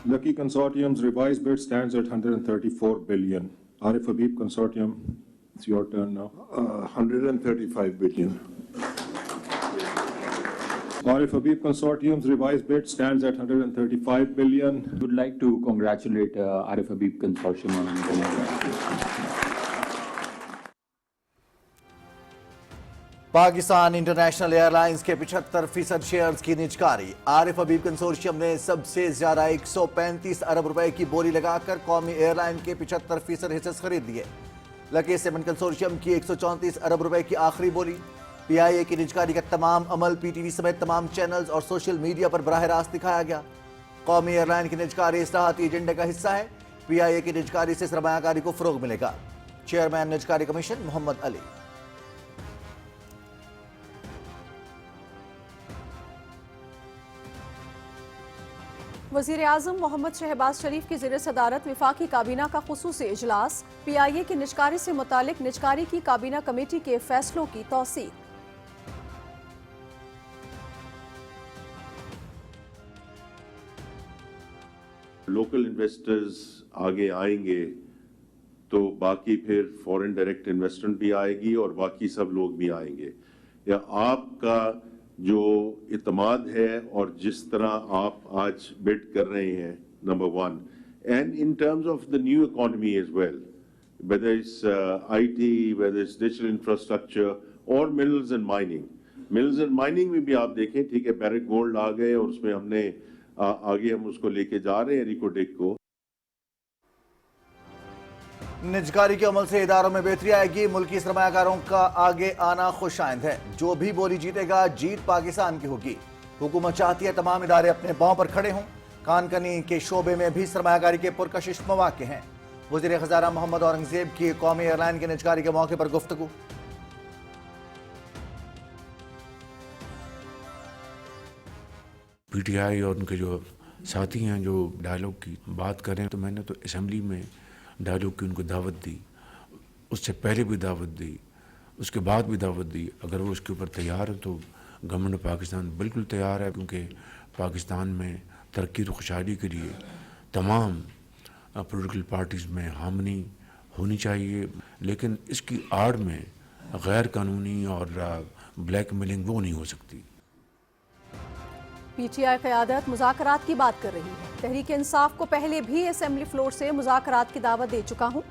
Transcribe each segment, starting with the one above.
Lucky Consortium's revised bid stands at 134 billion. Arif Habib Consortium, it's your turn now. 135 billion. Arif Habib Consortium's revised bid stands at 135 billion. I would like to congratulate Arif Habib Consortium on the Pakistan international airlines के 75% shares की निजकारी। आरिफ हबीब consortium ने सबसे ज्यादा 135 अरब रुपए की बोली लगाकर कौमी एयरलाइन के 75% हिस्से खरीद लिए। लकी सीमेंट कंसोर्शियम की 134 अरब रुपए की आखिरी बोली। PIA की निजकारी का तमाम अमल PTV समेत तमाम चैनल्स और सोशल मीडिया पर बराह रास्त दिखाया गया। कौमी एयरलाइन की निजकारी इस्लाहाती एजेंडे का हिस्सा है। PIA की निजकारी से सरमायाकारी को फरोग मिलेगा। चेयरमैन निजकारी कमीशन मोहम्मद अली। वज़ीर आज़म मोहम्मद शहबाज शरीफ की ज़ेर सदारत वफाकी काबीना का ख़ुसूसी इजलास। PIA की निजकारी से मुतालिक निजकारी की काबीना कमेटी के फैसलों की तौसीक। लोकल इन्वेस्टर्स आगे आएंगे तो बाकी फिर फॉरेन डायरेक्ट इन्वेस्टमेंट भी आएगी और बाकी सब लोग भी आएंगे। या आपका जो इत्मीनान है और जिस तरह आप आज बिड कर रहे हैं, number one, and in terms of the new economy as well, whether it's IT, whether it's digital infrastructure और minerals and mining. Minerals and mining में भी आप देखें, ठीक है, बैरेक गोल्ड आ गए और उसमें हमने आगे हम उसको लेके जा रहे हैं रिकोटेक को। निजकारी के अमल से इदारों में बेहतरी आएगी। मुल्की सरमायाकारों का आगे आना खुशाइंद है। जो भी बोली जीतेगा, जीत पाकिस्तान की होगी। हुकूमत चाहती है तमाम इदारे अपने पांव पर खड़े हों। कानकनी के शोबे में भी सरमायाकारी के पुरकशिश मौके हैं। वज़ीर खजाना मोहम्मद औरंगजेब की कौमी एयरलाइन के निजकारी के मौके पर गुफ्तगू। PTI और उनके जो साथी हैं जो डायलॉग की बात करें, तो मैंने तो असम्बली में डायलॉग की उनको दावत दी, उससे पहले भी दावत दी, उसके बाद भी दावत दी। अगर वो उसके ऊपर तैयार हैं तो गवर्नमेंट पाकिस्तान बिल्कुल तैयार है, क्योंकि पाकिस्तान में तरक्की और खुशहाली के लिए तमाम पॉलिटिकल पार्टीज़ में हामनी होनी चाहिए, लेकिन इसकी आड़ में गैर कानूनी और ब्लैक मेलिंग वो नहीं हो सकती। PTI क़यादत मुज़ाकरात की बात कर रही है। तहरीक इंसाफ को पहले भी असेंबली फ्लोर से मुज़ाकरात की दावत दे चुका हूँ।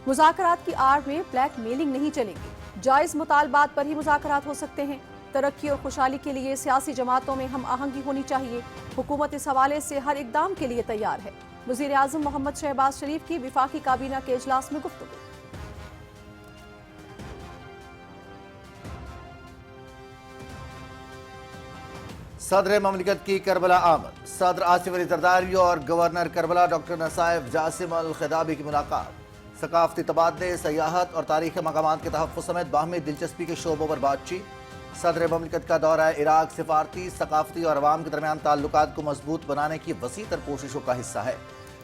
मुज़ाकरात की आड़ में ब्लैक मेलिंग नहीं चलेगी। जायज़ मुतालबात पर ही मुज़ाकरात हो सकते हैं। तरक्की और खुशहाली के लिए सियासी जमातों में हम आहंगी होनी चाहिए। हुकूमत इस हवाले से हर इक़दाम के लिए तैयार है। वज़ीर आज़म मोहम्मद शहबाज शरीफ की वफाकी काबीना के इजलास में गुफ्तगू। सदर ममलिकत की करबला आमद। सदर आसिफ अली जरदारी और गवर्नर करबला डॉक्टर नसाइफ जासिम अल खिदाबी की मुलाकात। सकाफती तबादले, सयाहत और तारीख़ी मकामात के तहफ़्फ़ुज़ समेत बाहमी दिलचस्पी के शोबों पर बातचीत। सदर ममलिकत का दौरा इराक सिफारती, सकाफती और अवाम के दरमियान ताल्लुकात को मजबूत बनाने की वसी तर कोशिशों का हिस्सा है।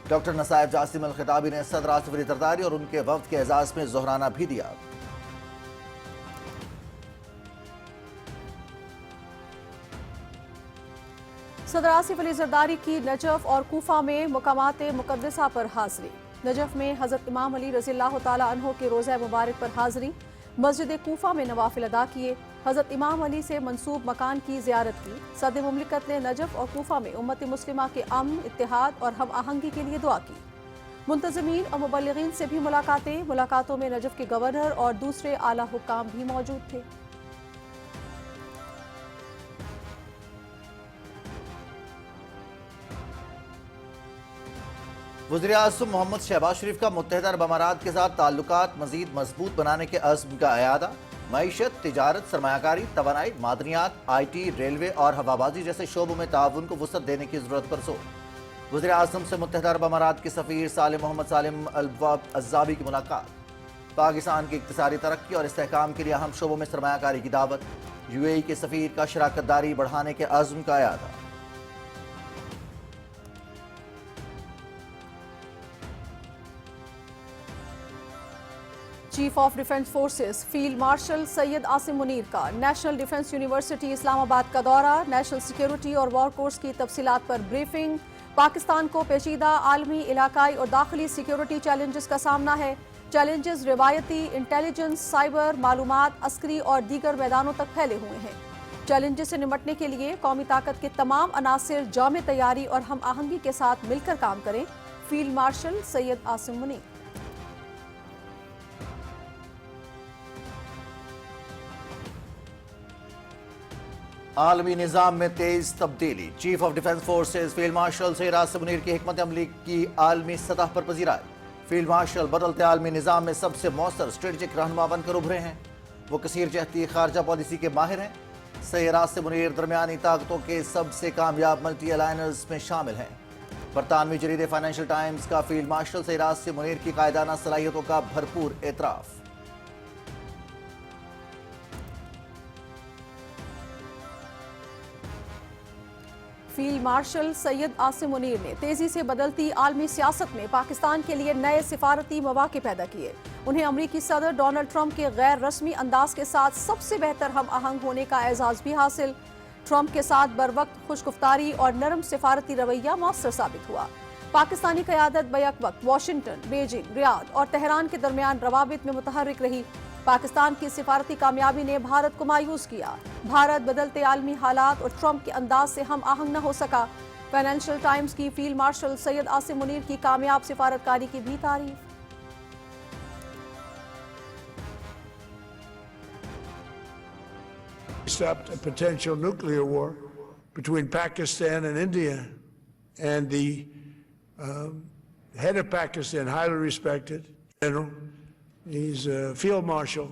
डॉक्टर नसाइफ जासिम अल खिदाबी ने सदर आसिफ अली जरदारी और उनके वफ़द के एजाज़ में ज़ोहराना भी दिया। सदर आसिफ अली जरदारी की नजफ और कूफा में मुकामात मुकद्दसा पर हाज़री। नजफ में हज़रत इमाम अली रज़ियल्लाहु ताला अन्हो के रोज़ा मुबारक पर हाज़री। मस्जिद कूफा में नवाफिल अदा किए। हज़रत इमाम अली से मंसूब मकान की ज़ियारत की। सदर मुमलिकत ने नजफ और कूफा में उम्मत मुस्लिमा के अमन, इत्तेहाद और हम आहंगी के लिए दुआ की। मुंतज़मीन और मुबल्लिगीन से भी मुलाकातें। मुलाकातों में नजफ के गवर्नर और दूसरे आला हुक्काम भी मौजूद थे। वज़ीर आज़म मोहम्मद शहबाज शरीफ का मुत्तहिदा अरब अमारात के साथ ताल्लुकात मज़ीद मजबूत बनाने के अज़्म का अयादा। मईशत, तिजारत, सरमायाकारी, तवानाई, मादनियात, IT, रेलवे और हवाबाजी जैसे शोबों में ताउन को वसअत देने की ज़रूरत पर जोर। वज़ीर आज़म से मुत्तहिदा अरब अमारात के सफ़ीर सालिम मोहम्मद सालिम अल-अज़्ज़ाबी की मुलाकात। पाकिस्तान की इक़्तिसादी तरक्की और इस्तेहकाम के लिए अहम शोबों में सरमायाकारी की दावत। UAE के सफ़ीर का शराकतदारी बढ़ाने के अज़्म का अयादा। Chief of defence forces field marshal Syed Asim Munir का नेशनल डिफेंस यूनिवर्सिटी इस्लामाबाद का दौरा। नेशनल सिक्योरिटी और वॉर कोर्स की तफसीलात पर ब्रीफिंग। پاکستان کو پیچیدہ عالمی، علاقائی اور داخلی سیکیورٹی چیلنجز کا سامنا ہے۔ چیلنجز روایتی انٹیلیجنس، سائبر، معلومات، عسکری اور دیگر میدانوں تک پھیلے ہوئے ہیں۔ چیلنجز سے نمٹنے کے لیے قومی طاقت کے تمام عناصر جامع تیاری اور ہم آہنگی کے ساتھ مل کر کام کریں۔ Field marshal Syed Asim Munir. عالمی نظام میں تیز تبدیلی، chief of defence forces field marshal Syed Asim Munir کی حکمت عملی کی عالمی سطح پر پذیرائی۔ فیلڈ مارشل بدلتے عالمی نظام میں سب سے مؤثر اسٹریٹجک رہنما بن کر ابھرے ہیں۔ وہ کثیر جہتی خارجہ پالیسی کے ماہر ہیں۔ سید عاصم منیر درمیانی طاقتوں کے سب سے کامیاب ملٹی الائنرز میں شامل ہیں۔ برطانوی جریدے فائنینشل ٹائمز کا فیلڈ مارشل سید عاصم منیر کی قائدانہ صلاحیتوں کا بھرپور اعتراف۔ فیلڈ مارشل سید عاصم منیر نے تیزی سے بدلتی عالمی سیاست میں پاکستان کے لیے نئے سفارتی مواقع پیدا کیے۔ انہیں امریکی صدر ڈونلڈ ٹرمپ کے غیر رسمی انداز کے ساتھ سب سے بہتر ہم آہنگ ہونے کا اعزاز بھی حاصل۔ ٹرمپ کے ساتھ بروقت خوش گفتاری اور نرم سفارتی رویہ مؤثر ثابت ہوا۔ پاکستانی قیادت بیک وقت واشنگٹن، بیجنگ، ریاض اور تہران کے درمیان روابط میں متحرک رہی۔ پاکستان کی سفارتی کامیابی نے بھارت کو مایوس کیا۔ بھارت بدلتے عالمی حالات اور ٹرمپ کے انداز سے ہم آہنگ نہ ہو سکا۔ فائنینشل ٹائمز کی فیلڈ مارشل سید عاصم منیر کی کامیاب سفارتکاری کی بھی تعریف۔ Stopped a potential nuclear war between Pakistan and India, and the head of Pakistan, highly respected general, he's a field marshal,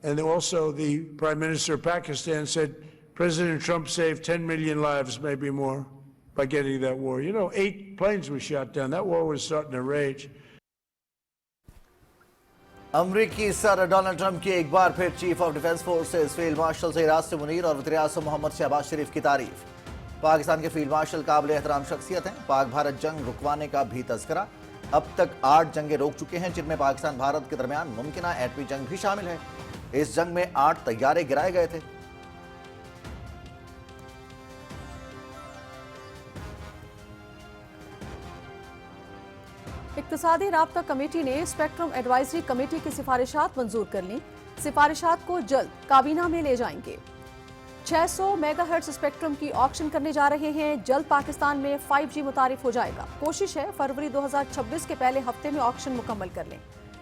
and also the Prime Minister of Pakistan said President Trump saved 10 million lives, maybe more, by getting that war. You know, 8 planes were shot down. That war was starting to rage. امریکی صدر Donald Trump کی ایک بار پھر chief of defence forces field marshal Syed Asim Munir اور وزیر اعظم محمد شہباز شریف کی تعریف۔ پاکستان کے فیلڈ مارشل قابل احترام شخصیت ہیں۔ پاک بھارت جنگ رکوانے کا بھی تذکرہ۔ اب تک 8 جنگیں روک چکے ہیں، جن میں پاکستان بھارت کے درمیان ممکنہ ایٹمی جنگ بھی شامل ہے۔ اس جنگ میں 8 طیارے گرائے گئے تھے۔ اقتصادی رابطہ کمیٹی نے اسپیکٹرم ایڈوائزری کمیٹی کی سفارشات منظور کر لیں۔ سفارشات کو جلد کابینہ میں لے جائیں گے۔ 600 میگا ہرٹز اسپیکٹرم کی آکشن کرنے جا رہے ہیں۔ جلد پاکستان میں 5G متعارف ہو جائے گا۔ کوشش ہے فروری 2026 کے پہلے ہفتے میں آکشن مکمل کر لیں۔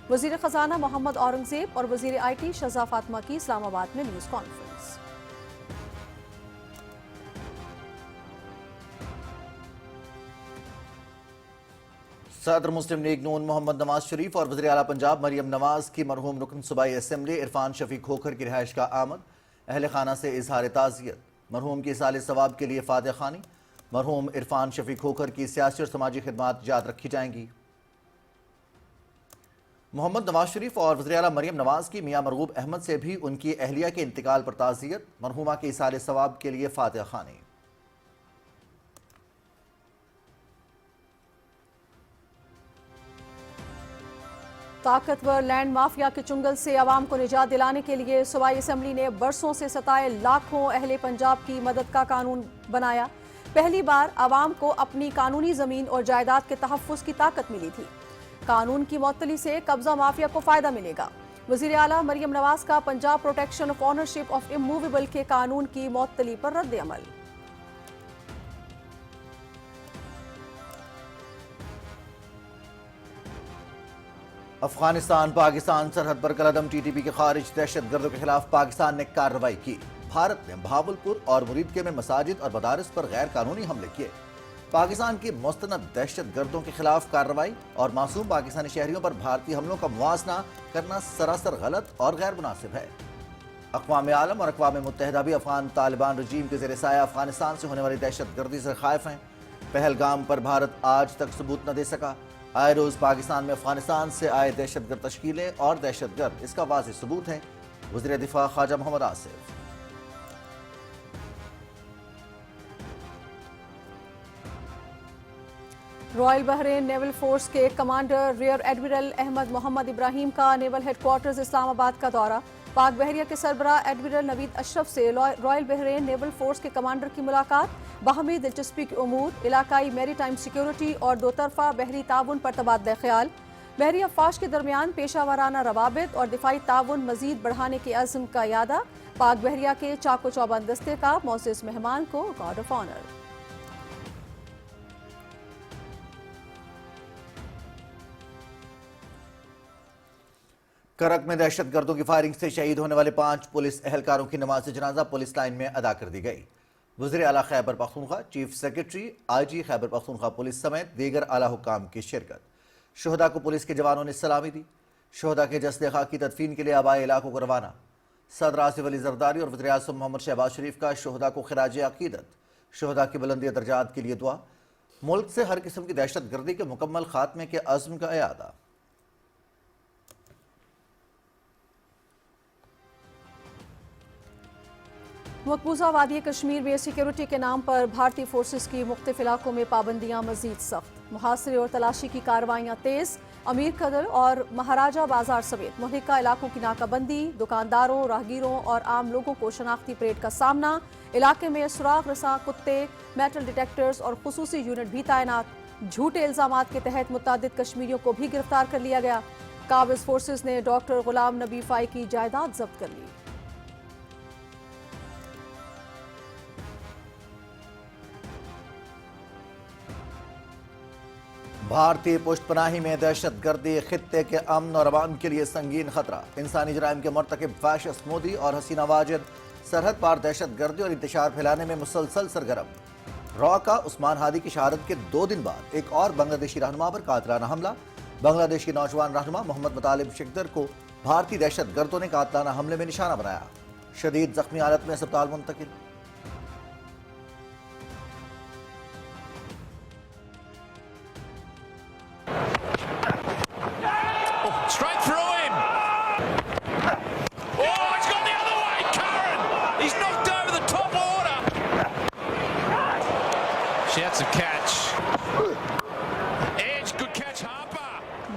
وزیر خزانہ محمد اورنگزیب اور وزیر IT شہزاد فاطمہ کی اسلام آباد میں نیوز کانفرنس۔ صدر مسلم لیگ نون محمد نواز شریف اور وزیر اعلیٰ پنجاب مریم نواز کی مرحوم رکن صوبائی اسمبلی عرفان شفیع کھوکھر کی رہائش کا آمد۔ اہل خانہ سے اظہار تعزیت۔ مرحوم کی اصالِ ثواب کے لیے فاتح خوانی۔ مرحوم عرفان شفیع کھوکھر کی سیاسی اور سماجی خدمات یاد رکھی جائیں گی۔ محمد نواز شریف اور وزیر اعلیٰ مریم نواز کی میاں مرغوب احمد سے بھی ان کی اہلیہ کے انتقال پر تعزیت۔ مرحومہ کی اصالِ ثواب کے لیے فاتح خوانی۔ طاقتور لینڈ مافیا کے چنگل سے عوام کو نجات دلانے کے لیے صوبائی اسمبلی نے برسوں سے ستائے لاکھوں اہل پنجاب کی مدد کا قانون بنایا۔ پہلی بار عوام کو اپنی قانونی زمین اور جائیداد کے تحفظ کی طاقت ملی تھی۔ قانون کی معطلی سے قبضہ مافیا کو فائدہ ملے گا۔ وزیر اعلیٰ مریم نواز کا Punjab protection of ownership of immovable کے قانون کی معطلی پر رد عمل۔ افغانستان پاکستان سرحد پر کالعدم TTP کے خارج دہشت گردوں کے خلاف پاکستان نے کارروائی کی۔ بھارت نے بھاولپور اور مریدکے میں مساجد اور مدارس پر غیر قانونی حملے کیے۔ پاکستان کی مستند دہشت گردوں کے خلاف کارروائی اور معصوم پاکستانی شہریوں پر بھارتی حملوں کا موازنہ کرنا سراسر غلط اور غیر مناسب ہے۔ اقوام عالم اور اقوام متحدہ بھی افغان طالبان رجیم کے زیر سایہ افغانستان سے ہونے والی دہشت گردی سے خائف ہیں۔ پہلگام پر بھارت آج تک ثبوت نہ دے سکا۔ آئے روز پاکستان میں افغانستان سے آئے دہشت گرد تشکیلیں اور دہشت گرد اس کا واضح ثبوت ہے۔ وزیر دفاع خواجہ محمد Asif. Royal Bahrain naval force کے کمانڈر ریئر ایڈمرل احمد محمد ابراہیم کا نیول ہیڈ کوارٹرز اسلام آباد کا دورہ۔ पाक बहरिया के सरबराह एडमिरल नवीद अशरफ से रॉयल बहरेन नेवल फोर्स के कमांडर की मुलाकात, बाहमी दिलचस्पी के उमूर, इलाकाई मैरीटाइम सिक्योरिटी और दो तरफा बहरी ताउन पर तबादला ख्याल। बहरी अफवाज के दरमियान पेशा वाराना रवाबित और दिफाई ताउन मजीद बढ़ाने के अज़्म का यादा। पाक बहरिया के चाको चौबंद दस्ते का मोअज़्ज़ज़ मेहमान को गार्ड ऑफ ऑनर। करक में दहशतगर्दों की फायरिंग से शहीद होने वाले 5 पुलिस एहलकारों की नमाज जनाजा पुलिस लाइन में अदा कर दी गई। वज़ीर आला Khyber Pakhtunkhwa, chief secretary, IG Khyber Pakhtunkhwa police समेत दीगर आला हुक्काम की शिरकत। शोहदा को पुलिस के जवानों ने सलामी दी। शोहदा के जस्द खाक की तदफीन के लिए आबाई इलाकों को रवाना। सदर आसिफ अली जरदारी और वज़ीर आज़म मोहम्मद शहबाज शरीफ का शोहदा को खिराज अकीदत। शोहदा की बुलंदी दर्जात के लिए दुआ। मुल्क से हर किस्म की दहशत गर्दी के मुकम्मल खात्मे के अज़्म का इयादा। मकबूजा वादी कश्मीर में सिक्योरिटी के नाम पर भारतीय फोर्सेस की मुख्तलिफ इलाकों में पाबंदियां मजीद सख्त। मुहासरे और तलाशी की कार्रवाइयां तेज। अमीर कदर और महाराजा बाजार समेत मुहलिका इलाकों की नाकाबंदी। दुकानदारों, राहगीरों और आम लोगों को शनाख्ती परेड का सामना। इलाके में सुराग रसा कुत्ते, मेटल डिटेक्टर्स और खुसूसी यूनिट भी तैनात। झूठे इल्जामात के तहत मुतअद्दिद कश्मीरियों को भी गिरफ्तार कर लिया गया। काबिज फोर्सेस ने डॉक्टर गुलाम नबी फाई की जायदाद जब्त कर ली। भारतीय पुष्टपनाही में दहशत गर्दी खित्ते के अमन और अमान के लिए संगीन खतरा। इंसानी जराइम के मर्तकब फैशिस्ट मोदी और हसीना वाजिद सरहद पार दहशत गर्दी और इंतशार फैलाने में मुसलसल सरगर्म। रॉ का उस्मान हादी की शहादत के 2 दिन बाद एक और बांग्लादेशी रहनुमा पर कातिलाना हमला। बांग्लादेश के नौजवान रहनुमा मोहम्मद मुतालिब शिकदर को भारतीय दहशत गर्दों ने कातिलाना हमले में निशाना बनाया। शदीद जख्मी हालत में अस्पताल मुंतकिल। Straight through him. Oh, it's gone the other way, Curran. He's knocked over the top order. Shouts a catch. Edge, good catch, Harper.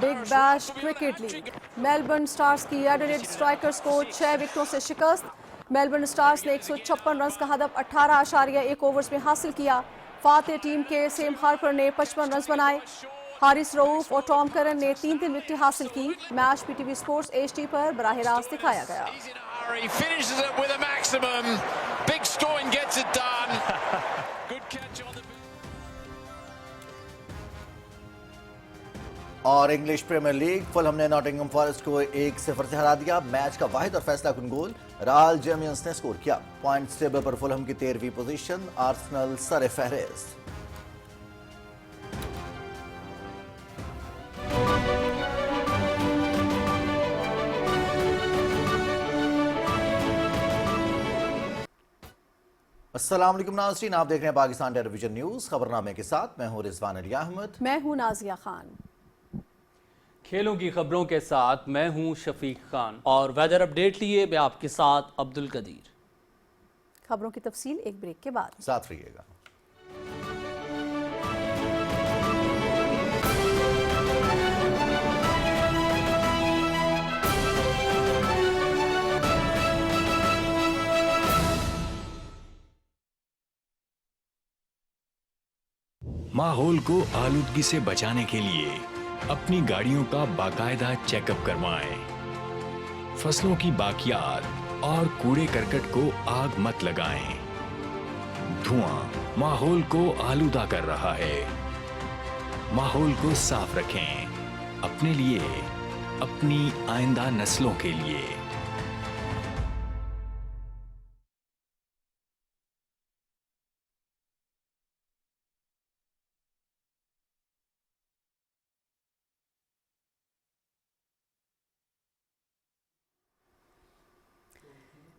Big bash cricket league. Melbourne stars की एडिलेड स्ट्राइकर्स को 6 विकेटों से शिकस्त। Melbourne stars ने 156 run का हदफ 18.1 overs में हासिल किया। Fateh team के सेम हार्पर ने 55 रन बनाए। हारिस रऊफ और टॉम करन ने 3 विकेटें हासिल की। मैच पीटीवी स्पोर्ट्स HD पर बराह रास्त दिखाया गया। He's in a hurry, finishes it with a maximum. Big Stoin gets it done. Good catch on the... और इंग्लिश प्रीमियर लीग, फुलहम ने नॉटिंघम फॉरेस्ट को 1-0 से हरा दिया। मैच का वाहिद और फैसला कुन गोल राल जेमियंस ने स्कोर किया। पॉइंट्स टेबल पर फुलहम की 13वीं पोजीशन, आर्सेनल सर फहरिस्त। अस्सलाम वालेकुम नाज़रीन, आप देख रहे हैं पाकिस्तान टेलीविजन न्यूज़। खबरनामे के साथ मैं हूं रिजवान अली अहमद। मैं हूं नाजिया खान। खेलों की खबरों के साथ मैं हूं शफीक खान और वेदर अपडेट लिए मैं आपके साथ अब्दुल कदीर। खबरों की तफसील एक ब्रेक के बाद। साथ रहिएगा। माहौल को आलूदगी से बचाने के लिए अपनी गाड़ियों का बाकायदा चेकअप करवाएं। फसलों की बाकियात और कूड़े करकट को आग मत लगाएं। धुआं माहौल को आलूदा कर रहा है। माहौल को साफ रखें, अपने लिए, अपनी आइंदा नस्लों के लिए।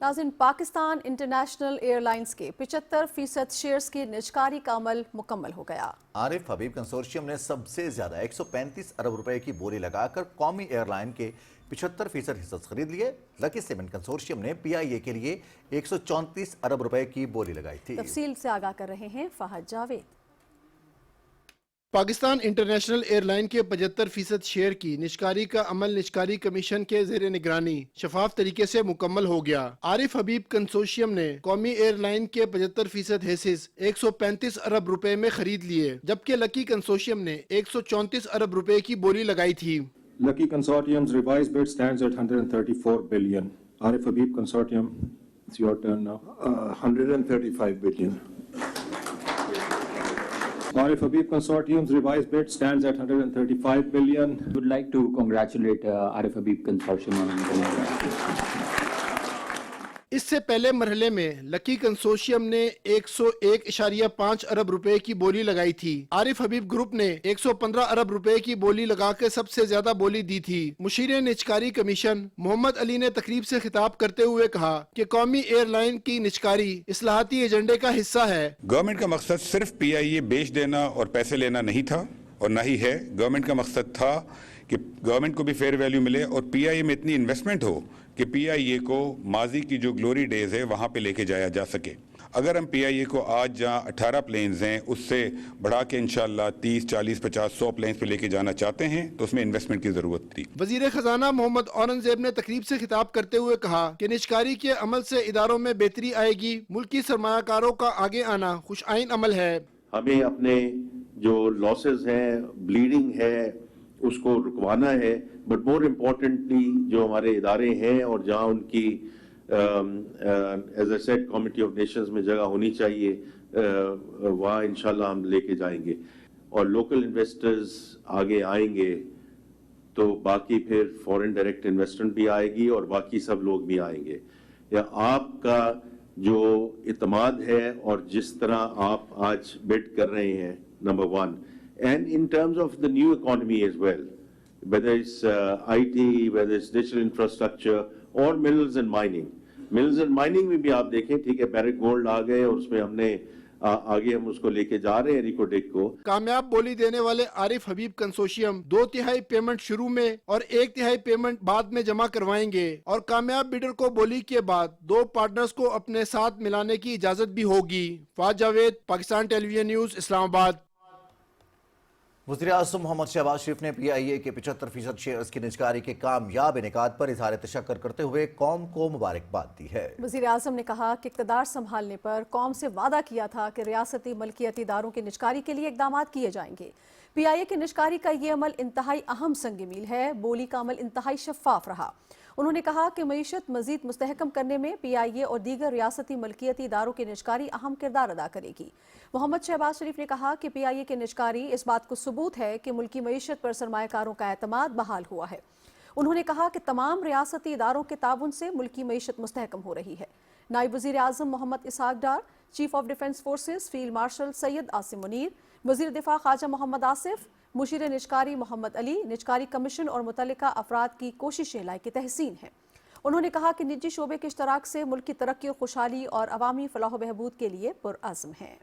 नाज़रीन, पाकिस्तान इंटरनेशनल एयरलाइंस के 75% शेयर्स की निजकारी का अमल मुकम्मल हो गया। आरिफ हबीब कंसोर्शियम ने सबसे ज्यादा 135 अरब रुपए की बोली लगाकर कौमी एयरलाइन के 75% हिस्से खरीद लिए। लकी सीमेंट कंसोर्शियम ने PIA के लिए 134 अरब रुपए की बोली लगाई थी। तफसील से आगाह कर रहे हैं फहद जावेद। پاکستان انٹرنیشنل ایئر لائن کے 75% شیئر کی نجکاری کا عمل نجکاری کمیشن کے زیر نگرانی شفاف طریقے سے مکمل ہو گیا۔ عارف حبیب کنسورشیم نے قومی ایئر لائن کے 75% حصص 135 ارب روپے میں خرید لیے، جبکہ لکی کنسورشیم نے 134 ارب روپے کی بولی لگائی تھی۔ Lucky Consortium's revised bid stands at 134 billion. Arif Habib Consortium, it's your turn now. 135 billion. Arif Habib Consortium's revised bid stands at 135 billion. I would like to congratulate Arif Habib Consortium on اس سے پہلے مرحلے میں لکی consortium نے 101.5 ارب روپے کی بولی لگائی تھی۔ عارف حبیب گروپ نے 115 ارب روپے کی بولی لگا کے سب سے زیادہ بولی دی تھی۔ مشیر نجکاری کمیشن محمد علی نے تقریب سے خطاب کرتے ہوئے کہا کہ قومی ایئر لائن کی نجکاری اصلاحاتی ایجنڈے کا حصہ ہے۔ گورنمنٹ کا مقصد صرف پی آئی اے بیچ دینا اور پیسے لینا نہیں تھا اور نہ ہی ہے۔ گورنمنٹ کا مقصد تھا کہ گورنمنٹ کو بھی فیئر ویلیو ملے اور پی آئی اے میں اتنی انویسٹمنٹ ہو کہ پی آئی اے کو ماضی کی جو گلوری ڈیز ہے وہاں پہ لے کے جایا جا سکے۔ اگر ہم پی آئی اے کو آج جہاں 18 پلینز ہیں اس سے بڑھا کے انشاءاللہ 30, 40, 50, 100 پلینز پہ لے کے جانا چاہتے ہیں تو اس میں انویسٹمنٹ کی ضرورت تھی۔ وزیر خزانہ محمد اورنگزیب نے تقریب سے خطاب کرتے ہوئے کہا کہ نجکاری کے عمل سے اداروں میں بہتری آئے گی۔ ملکی سرمایہ کاروں کا آگے آنا خوش آئین عمل ہے۔ ہمیں اپنے جو لاسز ہیں، بلیڈنگ ہے، اس کو رکوانا ہے، بٹ مور امپورٹنٹلی جو ہمارے ادارے ہیں اور جہاں ان کی ایز اے سیٹ کمیٹی آف نیشنز میں جگہ ہونی چاہیے وہاں انشاءاللہ ہم لے کے جائیں گے، اور لوکل انویسٹرز آگے آئیں گے تو باقی پھر فورن ڈائریکٹ انویسٹمنٹ بھی آئے گی اور باقی سب لوگ بھی آئیں گے۔ یا آپ کا جو اعتماد ہے اور جس طرح آپ آج بڈ کر رہے ہیں، number one, and in terms of the new economy as well, whether it's IT, whether it's digital infrastructure or minerals and mining. Minerals and mining میں بھی آپ دیکھیں، ٹھیک ہے، بیرک گولڈ آ گئے اور اس میں ہم نے آگے ہم اس کو لے کے جا رہے ہیں ریکو ڈیک کو۔ کامیاب بولی دینے والے عارف حبیب کنسورشیم 2/3 پیمنٹ شروع میں اور 1/3 پیمنٹ بعد میں جمع کروائیں گے، اور کامیاب بیڈر کو بولی کے بعد 2 پارٹنرز کو اپنے ساتھ ملانے کی اجازت بھی ہوگی۔ Fawaz Javed, Pakistan television news, اسلام آباد۔ وزیراعظم محمد شہباز شریف نے پی آئی اے کے 75% شیئرز کی نجکاری کے کامیاب انعقاد پر اظہار تشکر کرتے ہوئے قوم کو مبارکباد دی ہے۔ وزیر اعظم نے کہا کہ اقتدار سنبھالنے پر قوم سے وعدہ کیا تھا کہ ریاستی ملکیتی اداروں کی نجکاری کے لیے اقدامات کیے جائیں گے۔ پی آئی اے کی نجکاری کا یہ عمل انتہائی اہم سنگ میل ہے۔ بولی کا عمل انتہائی شفاف رہا۔ انہوں نے کہا کہ معیشت مزید مستحکم کرنے میں پی آئی اے اور دیگر ریاستی ملکیتی اداروں کی نجکاری اہم کردار ادا کرے گی۔ محمد شہباز شریف نے کہا کہ پی آئی اے کی نجکاری اس بات کو ثبوت ہے کہ ملکی معیشت پر سرمایہ کاروں کا اعتماد بحال ہوا ہے۔ انہوں نے کہا کہ تمام ریاستی اداروں کے تعاون سے ملکی معیشت مستحکم ہو رہی ہے۔ نائب وزیر اعظم Mohammad Ishaq Dar, chief of defence forces field marshal Syed Asim Munir, وزیر دفاع خواجہ محمد آصف، مشیر نجکاری محمد علی، نجکاری کمیشن اور متعلقہ افراد کی کوششیں لائق تحسین ہیں۔ انہوں نے کہا کہ نجی شعبے کے اشتراک سے ملک کی ترقی اور خوشحالی اور عوامی فلاح و بہبود کے لیے پرعزم ہیں۔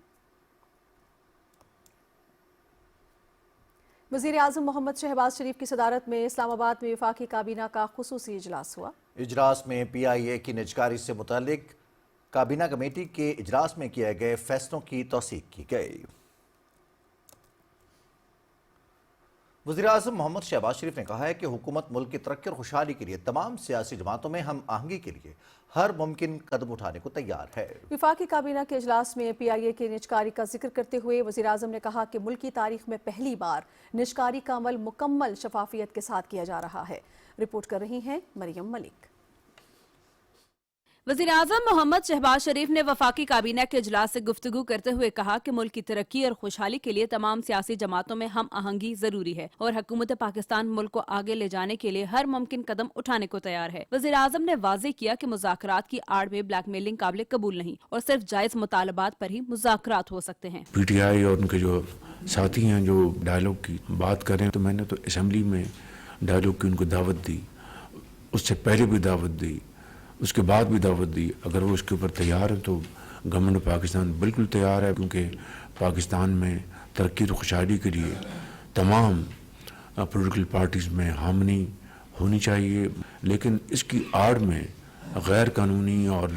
وزیر اعظم محمد شہباز شریف کی صدارت میں اسلام آباد میں وفاقی کابینہ کا خصوصی اجلاس ہوا۔ اجلاس میں پی آئی اے کی نجکاری سے متعلق کابینہ کمیٹی کے اجلاس میں کیے گئے فیصلوں کی توثیق کی گئی۔ وزیر اعظم محمد شہباز شریف نے کہا ہے کہ حکومت ملک کی ترقی اور خوشحالی کے لیے تمام سیاسی جماعتوں میں ہم آہنگی کے لیے ہر ممکن قدم اٹھانے کو تیار ہے۔ وفاقی کابینہ کے اجلاس میں پی آئی اے کی نجکاری کا ذکر کرتے ہوئے وزیر اعظم نے کہا کہ ملک کی تاریخ میں پہلی بار نجکاری کا عمل مکمل شفافیت کے ساتھ کیا جا رہا ہے۔ رپورٹ کر رہی ہیں مریم ملک۔ وزیر اعظم محمد شہباز شریف نے وفاقی کابینہ کے اجلاس سے گفتگو کرتے ہوئے کہا کہ ملک کی ترقی اور خوشحالی کے لیے تمام سیاسی جماعتوں میں ہم آہنگی ضروری ہے اور حکومت پاکستان ملک کو آگے لے جانے کے لیے ہر ممکن قدم اٹھانے کو تیار ہے۔ وزیر اعظم نے واضح کیا کہ مذاکرات کی آڑ میں بلیک میلنگ قابل قبول نہیں اور صرف جائز مطالبات پر ہی مذاکرات ہو سکتے ہیں۔ پی ٹی آئی اور ان کے جو ساتھی ہیں جو ڈائیلاگ کی بات کریں تو میں نے تو اسمبلی میں ڈائیلاگ کی ان کو دعوت دی، اس سے پہلے بھی دعوت دی، اس کے بعد بھی دعوت دی۔ اگر وہ اس کے اوپر تیار ہیں تو گورنمنٹ پاکستان بالکل تیار ہے، کیونکہ پاکستان میں ترقی اور خوشحالی کے لیے تمام پولیٹیکل پارٹیز میں ہارمنی ہونی چاہیے، لیکن اس کی آڑ میں غیر قانونی اور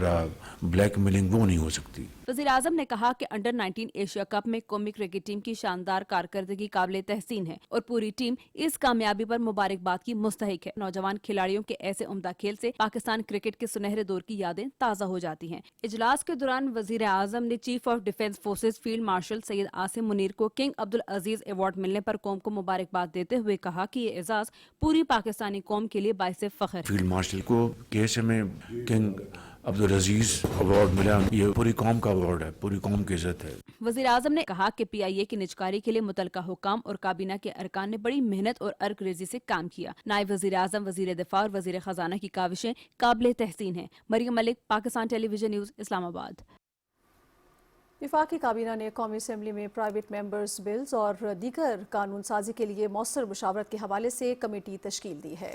بلیک میلنگ وہ نہیں ہو سکتی۔ वज़ीर आज़म ने कहा कि अंडर 19 एशिया कप में कौमी क्रिकेट टीम की शानदार कारकर्दगी काबिल तहसीन है और पूरी टीम इस कामयाबी पर मुबारकबाद की मुस्तहिक है। नौजवान खिलाड़ियों के ऐसे उम्दा खेल से पाकिस्तान क्रिकेट के सुनहरे दौर की यादें ताज़ा हो जाती हैं। इजलास के दौरान वज़ीर आज़म ने chief of defence forces field marshal Syed Asim Munir को किंग अब्दुल अजीज अवार्ड मिलने पर कौम को मुबारकबाद देते हुए कहा कि ये एजाज पूरी पाकिस्तानी कौम के लिए बाइसे फख्र है। फील्ड मार्शल को केस में किंग अब्दुल अजीज अवार्ड मिला, ये पूरी कौम का अवार्ड है, पूरी कौम की इज्जत है। वज़ीर आज़म ने कहा कि PIA की निजकारी के लिए मुतलका हुकाम और काबीना के अरकान ने बड़ी मेहनत और अर्करेजी से काम किया। नायब वज़ीर आज़म, वज़ीर दिफा और वज़ीर खजाना की काविशें काबिल तहसीन हैं। Mariam Malik, Pakistan television news, Islamabad. वफाकी काबीना ने कौमी असम्बली में प्राइवेट मेंबर्स बिल्स और दीगर कानून साजी के लिए मौसर मुशावरत के हवाले से कमेटी तश्कील दी है।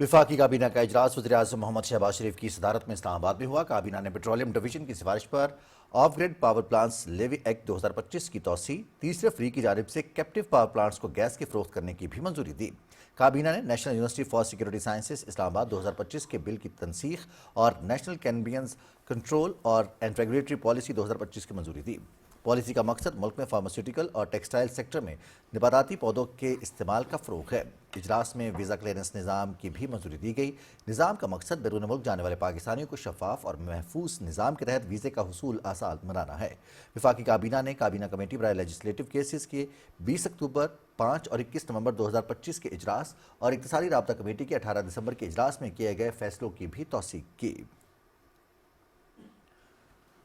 वफाकी काबीना का इजलास वज़ीर आज़म मोहम्मद शहबाज शरीफ की सदारत में इस्लामाबाद में हुआ। काबीना ने पेट्रोलियम डिवीजन की सिफारिश पर off grid power plants levy act 2025 की तौसी, तीसरे फ्री की जानिब से कैप्टिव पावर प्लांट्स को गैस की फरोख्त करने की भी मंजूरी दी। काबीना ने national university for security sciences Islamabad 2025 के बिल की तनसीख और नेशनल कैनबियंस कंट्रोल और एंड रेगुलेटरी पॉलिसी 2025 की मंजूरी दी। पॉलिसी का मकसद मुल्क में फार्मास्यूटिकल और टेक्सटाइल सेक्टर में नबाताती पौधों के इस्तेमाल का फ़रोग़ है। इजलास में वीज़ा क्लियरेंस निज़ाम की भी मंजूरी दी गई। निज़ाम का मकसद बैरून मुल्क जाने वाले पाकिस्तानियों को शफाफ और महफूज निज़ाम के तहत वीज़े का हुसूल आसान बनाना है। वफाकी काबीना ने काबीना कमेटी बराए लेजिस्लेटिव केसेस के 20 अक्टूबर, 5 और 21 नवंबर 2025 के इजलास और इक्तिसादी राब्ता कमेटी के 18 दिसंबर के इजलास में किए गए फैसलों की भी तौसीक की।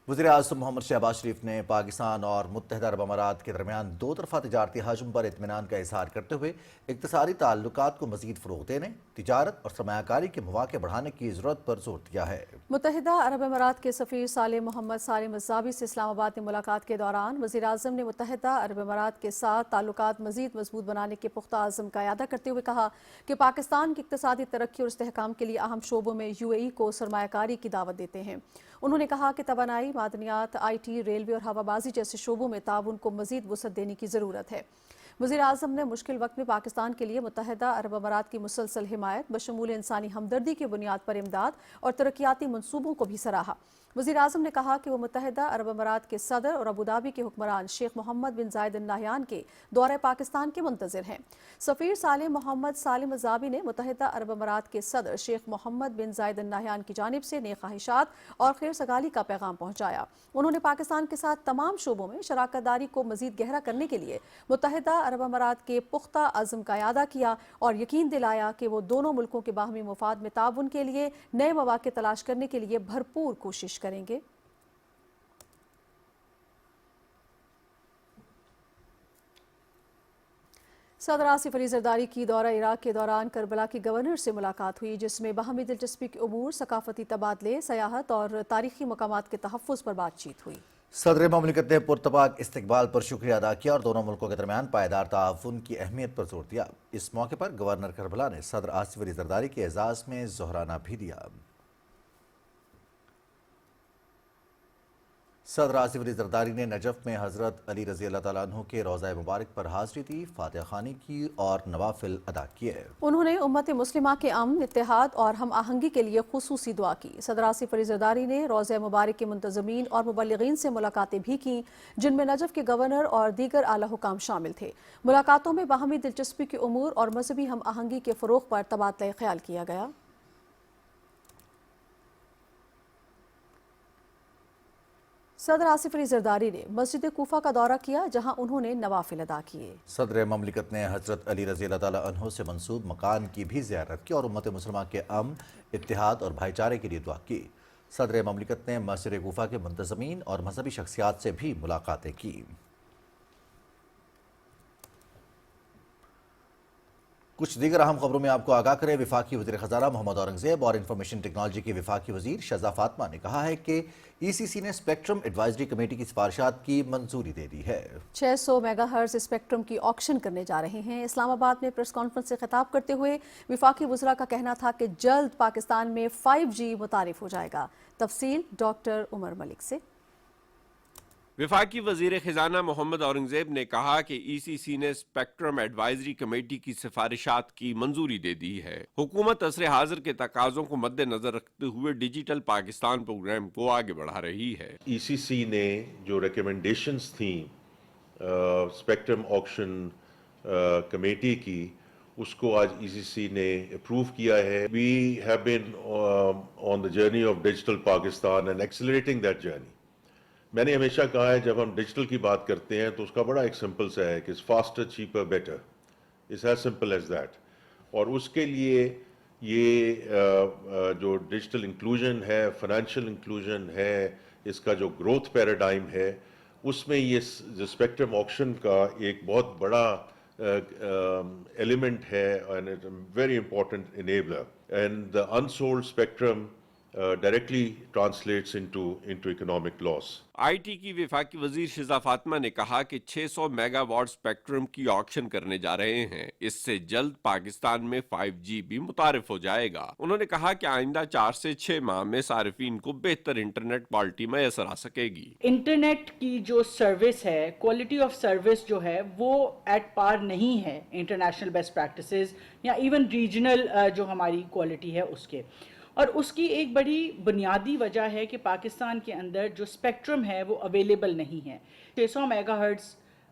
वज़ीर आज़म मोहम्मद शहबाज शरीफ ने पाकिस्तान और मुत्तहिदा अरब अमारात के दरमियान दो तरफ़ा तिजारती हजम पर इत्मीनान का इज़हार करते हुए इक़्तिसादी ताल्लुकात को मज़ीद फ़रोग़ देने, तिजारत और सरमायाकारी के मौक़े बढ़ाने की ज़रूरत पर जोर दिया है। मुत्तहिदा अरब अमारात के सफ़ीर सालेह मोहम्मद सालिम अज़्ज़ाबी से इस्लामाबाद में मुलाकात के दौरान वज़ीर आज़म ने मुत्तहिदा अरब अमारात के साथ ताल्लुकात मज़ीद मजबूत बनाने के पुख्ता अज़्म का इआदा करते हुए कहा कि पाकिस्तान की इक़्तिसादी तरक्की और इस्तेहकाम के लिए अहम शोबों में UAE को सरमायाकारी की दावत देते हैं। उन्होंने कहा कि तवानाई, मादनियात, IT, रेलवे और हवाबाजी जैसे शोबों में ताउन को मज़ीद वुसअत देने की ज़रूरत है। वज़ीर आज़म ने मुश्किल वक्त में पाकिस्तान के लिए मुत्तहिदा अरब अमारात की मुसलसल हिमायत, बशमूल इंसानी हमदर्दी की बुनियाद पर इमदाद और तरक्याती मनसूबों को भी सराहा। वज़ीर आज़म ने कहा कि वो मुत्तहिदा अरब अमारात के सदर और अबूधाबी के हुक्मरान शेख मोहम्मद बिन जायद अल नाहयान के दौरे पाकिस्तान के मुंतज़िर हैं। सफ़ीर सालेह मोहम्मद सालिम अज़्ज़ाबी ने मुत्तहिदा अरब अमारात के सदर शेख मोहम्मद बिन जायद अल नाहयान की जानिब से नेक ख्वाहिशात और खैर सगाली का पैगाम पहुँचाया। उन्होंने पाकिस्तान के साथ तमाम शोबों में शराकत दारी को मज़ीद गहरा करने के लिए मुत्तहिदा अरब अमारात के पुख्ता अज़्म का इआदा किया और यकीन दिलाया कि वो दोनों मुल्कों के बाहमी मुफाद में ताउन के लिए नए मौक़े तलाश करने के लिए भरपूर कोशिश करेंगे। सदर आसिफ अली जरदारी की दौरा इराक के दौरान करबला की गवर्नर से मुलाकात हुई, जिसमें बाहमी दिलचस्पी के उमूर, सकाफती तबादले, सयाहत और तारीखी मकामात के तहफ़्फ़ुज़ पर बातचीत हुई। सदर ममलिकत ने पुरतपाक इस्तकबाल पर शुक्रिया अदा किया और दोनों मुल्कों के दरमियान पायदार ताउन की अहमियत पर जोर दिया। इस मौके पर गवर्नर करबला ने सदर आसिफ अली जरदारी के एजाज़ में ज़ोहराना भी दिया। सदर आसिफ अली जरदारी ने नजफ़ में हज़रत अली रज़ी अल्लाह तआला अन्हु के रोज़ा मुबारक पर हाज़री दी, फातिहा ख़वानी की और नवाफिल अदा किए। उन्होंने उम्मत मुस्लिमा के अमन, इत्तेहाद और हम आहंगी के लिए खुसूसी दुआ की। सदर आसिफ अली जरदारी ने रोज़ा मुबारक के मुंतज़मीन और मुबल्लिगीन से मुलाकातें भी की, जिनमें नजफ़ के गवर्नर और दीगर आला हुकाम शामिल थे। मुलाकातों में बाहमी दिलचस्पी के उमूर और मजहबी हम आहंगी के फ़रोग़ पर तबादला ख्याल किया गया। सदर आसिफ अली जरदारी ने मस्जिद कूफा का दौरा किया, जहां उन्होंने नवाफिल अदा किए। सदर ममलिकत ने हज़रत अली रज़ी अल्लाह तआला अन्हु से मंसूब मकान की भी ज़ियारत की और उम्मत मुस्लिमा के अमन, इत्तेहाद और भाईचारे के लिए दुआ की। सदर ममलिकत ने मस्जिद कूफा के मुंतज़मीन और मजहबी शख्सियात से भी मुलाकातें की। कुछ दीगर अहम खबरों में आपको आगाह करें। वफाकी वज़ीर ख़ज़ाना मोहम्मद औरंगज़ेब और इंफॉर्मेशन टेक्नोलॉजी की वफाकी वज़ीर शहज़ा फातिमा ने कहा है कि ECC ने स्पेक्ट्रम एडवाइजरी कमेटी की सिफारिशात की मंजूरी दे दी है। 600 मेगाहर्ट्ज़ स्पेक्ट्रम की ऑक्शन करने जा रहे हैं। इस्लामाबाद में प्रेस कॉन्फ्रेंस से खिताब करते हुए वफाकी वज़रा का कहना था कि जल्द पाकिस्तान में 5G मुतारिफ हो जाएगा। तफसील डॉक्टर उमर मलिक से। وفاقی وزیر خزانہ محمد اورنگزیب نے کہا کہ ای سی سی نے اسپیکٹرم ایڈوائزری کمیٹی کی سفارشات کی منظوری دے دی ہے۔ حکومت عصر حاضر کے تقاضوں کو مد نظر رکھتے ہوئے ڈیجیٹل پاکستان پروگرام کو آگے بڑھا رہی ہے۔ ای سی سی نے جو ریکمنڈیشنز تھیں اسپیکٹرم آکشن کمیٹی کی، اس کو آج ای سی سی نے اپروو کیا ہے۔ We have been on the journey of digital Pakistan and accelerating that journey. میں نے ہمیشہ کہا ہے جب ہم ڈیجیٹل کی بات کرتے ہیں تو اس کا بڑا ایک سمپل سا ہے کہ faster cheaper better, it's as simple as that. اور اس کے لیے یہ جو ڈیجیٹل انکلوژن ہے، فائنینشیل انکلوژن ہے، اس کا جو گروتھ پیراڈائم ہے، اس میں یہ جو اسپیکٹرم آکشن کا ایک بہت بڑا ایلیمنٹ ہے and very important enabler, and the unsold spectrum directly translates into economic loss. I T کی وفاقی وزیر شیزہ فاطمہ نے کہا کہ 600 میگا واٹ اسپیکٹرم کی آکشن کرنے جا رہے ہیں۔ اس سے جلد پاکستان میں 5G بھی متعارف ہو جائے گا۔ انہوں نے کہا کہ آئندہ 4 سے 6 ماہ میں صارفین کو بہتر انٹرنیٹ کوالٹی میسر آ سکے گی۔ انٹرنیٹ کی جو سروس ہے، کوالٹی آف سروس جو ہے وہ ایٹ پار نہیں ہے انٹرنیشنل بیسٹ پریکٹسز یا ایون ریجنل جو ہماری کوالٹی ہے اس کے، اور اس کی ایک بڑی بنیادی وجہ ہے کہ پاکستان کے اندر جو اسپیکٹرم ہے وہ اویلیبل نہیں ہے۔ 600 میگا ہرٹز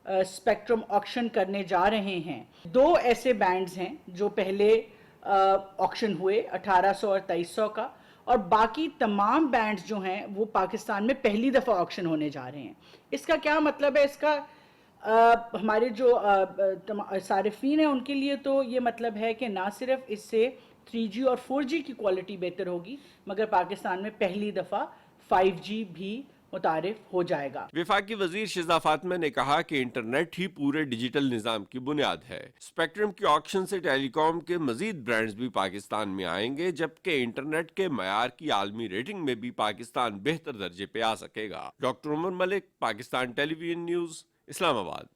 اسپیکٹرم آکشن کرنے جا رہے ہیں۔ 2 ایسے بینڈز ہیں جو پہلے آکشن ہوئے 1800 اور 2300 کا، اور باقی تمام بینڈز جو ہیں وہ پاکستان میں پہلی دفعہ آکشن ہونے جا رہے ہیں۔ اس کا کیا مطلب ہے؟ اس کا ہمارے جو صارفین ہیں ان کے لیے تو یہ مطلب ہے کہ نہ صرف اس سے 3G اور 4G کی کوالٹی بہتر ہوگی، مگر پاکستان میں پہلی دفعہ 5G بھی متعارف ہو جائے گا۔ وفاقی وزیر شیزہ فاطمہ نے کہا کہ انٹرنیٹ ہی پورے ڈیجیٹل نظام کی بنیاد ہے۔ اسپیکٹرم کی آکشن سے ٹیلی کام کے مزید برانڈز بھی پاکستان میں آئیں گے، جبکہ انٹرنیٹ کے معیار کی عالمی ریٹنگ میں بھی پاکستان بہتر درجے پہ آ سکے گا۔ ڈاکٹر عمر ملک، پاکستان ٹیلی ویژن نیوز، اسلام آباد۔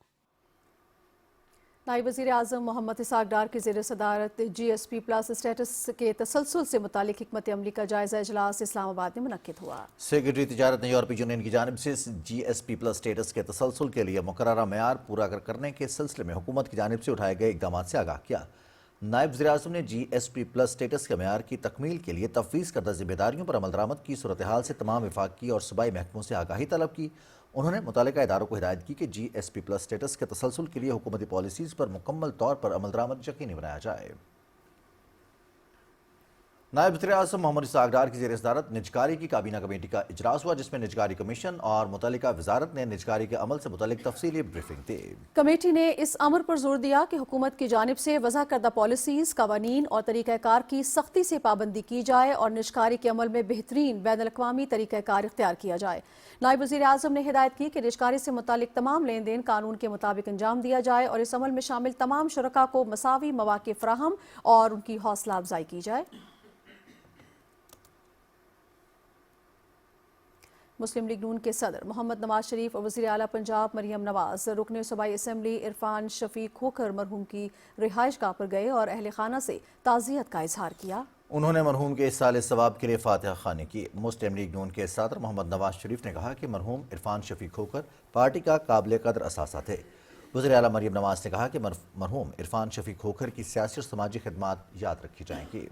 نائب وزیر اعظم محمد اسحاق ڈار کی زیر صدارت جی ایس پی پلس اسٹیٹس کے تسلسل سے متعلق حکمت عملی کا جائزہ اجلاس اسلام آباد میں منعقد ہوا۔ سیکرٹری تجارت نے یورپی یونین کی جانب سے جی ایس پی پلس اسٹیٹس کے تسلسل کے لیے مقررہ معیار پورا کرنے کے سلسلے میں حکومت کی جانب سے اٹھائے گئے اقدامات سے آگاہ کیا۔ نائب وزیر اعظم نے جی ایس پی پلس اسٹیٹس کے معیار کی تکمیل کے لیے تفویض کردہ ذمہ داریوں پر عمل درآمد کی صورتحال سے تمام وفاقی اور صوبائی محکموں سے آگاہی طلب کی۔ انہوں نے متعلقہ اداروں کو ہدایت کی کہ جی ایس پی پلس اسٹیٹس کے تسلسل کے لیے حکومتی پالیسیز پر مکمل طور پر عمل درآمد یقینی بنایا جائے۔ نائب وزیر اعظم محمد اسحاق ڈار کی زیر صدارت نجکاری کی کابینہ کمیٹی کا اجلاس ہوا، جس میں نجکاری کمیشن اور متعلقہ وزارت نے نجکاری کے عمل سے متعلق تفصیلی بریفنگ دی۔ کمیٹی نے اس امر پر زور دیا کہ حکومت کی جانب سے وضع کردہ پالیسیز، قوانین اور طریقہ کار کی سختی سے پابندی کی جائے اور نجکاری کے عمل میں بہترین بین الاقوامی طریقہ کار اختیار کیا جائے۔ نائب وزیر اعظم نے ہدایت کی کہ نجکاری سے متعلق تمام لین دین قانون کے مطابق انجام دیا جائے اور اس عمل میں شامل تمام شرکاء کو مساوی مواقع فراہم اور ان کی حوصلہ افزائی کی جائے۔ مسلم لیگ نون کے صدر محمد نواز شریف اور وزیر اعلیٰ پنجاب مریم نواز رکن صوبائی اسمبلی عرفان شفیق کھوکھر مرحوم کی رہائش گاہ پر گئے اور اہل خانہ سے تعزیت کا اظہار کیا۔ انہوں نے مرحوم کے اصالِ ثواب کے لیے فاتحہ خوانی کی۔ مسلم لیگ نون کے صدر محمد نواز شریف نے کہا کہ مرحوم عرفان شفیق کھوکھر پارٹی کا قابل قدر اثاثہ تھے۔ وزیر اعلیٰ مریم نواز نے کہا کہ مرحوم عرفان شفیق کھوکھر کی سیاسی اور سماجی خدمات یاد رکھی جائیں گی۔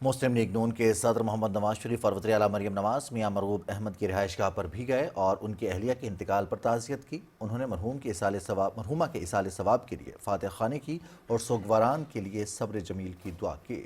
مسلم لیگ نون کے صدر محمد نواز شریف اور وزیر اعلیٰ مریم نواز میاں مرغوب احمد کی رہائش گاہ پر بھی گئے اور ان کی اہلیہ کے انتقال پر تعزیت کی۔ انہوں نے مرحومہ کے اصالِ ثواب کے لیے فاتحہ خوانی کی اور سوگواران کے لیے صبر جمیل کی دعا کی۔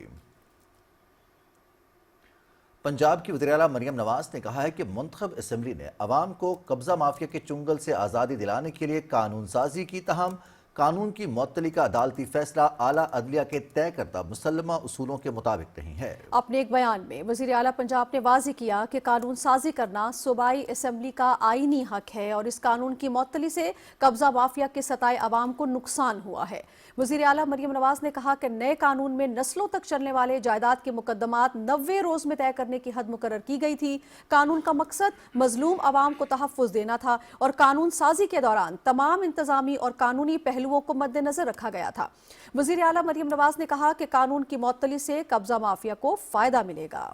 پنجاب کی وزیر اعلیٰ مریم نواز نے کہا ہے کہ منتخب اسمبلی نے عوام کو قبضہ مافیا کے چنگل سے آزادی دلانے کے لیے قانون سازی کی، تاہم قانون کی معطلی کا عدالتی فیصلہ اعلیٰ عدلیہ کے طے کردہ مسلمہ اصولوں کے مطابق نہیں ہے۔ اپنے ایک بیان میں وزیر اعلیٰ پنجاب نے واضح کیا کہ قانون سازی کرنا صوبائی اسمبلی کا آئینی حق ہے اور اس قانون کی معطلی سے قبضہ مافیا کے ستائے عوام کو نقصان ہوا ہے۔ وزیر اعلیٰ مریم نواز نے کہا کہ نئے قانون میں نسلوں تک چلنے والے جائیداد کے مقدمات 90 روز میں طے کرنے کی حد مقرر کی گئی تھی۔ قانون کا مقصد مظلوم عوام کو تحفظ دینا تھا اور قانون سازی کے دوران تمام انتظامی اور قانونی پہلوؤں کو مد نظر رکھا گیا تھا۔ وزیر اعلیٰ مریم نواز نے کہا کہ قانون کی معطلی سے قبضہ مافیا کو فائدہ ملے گا۔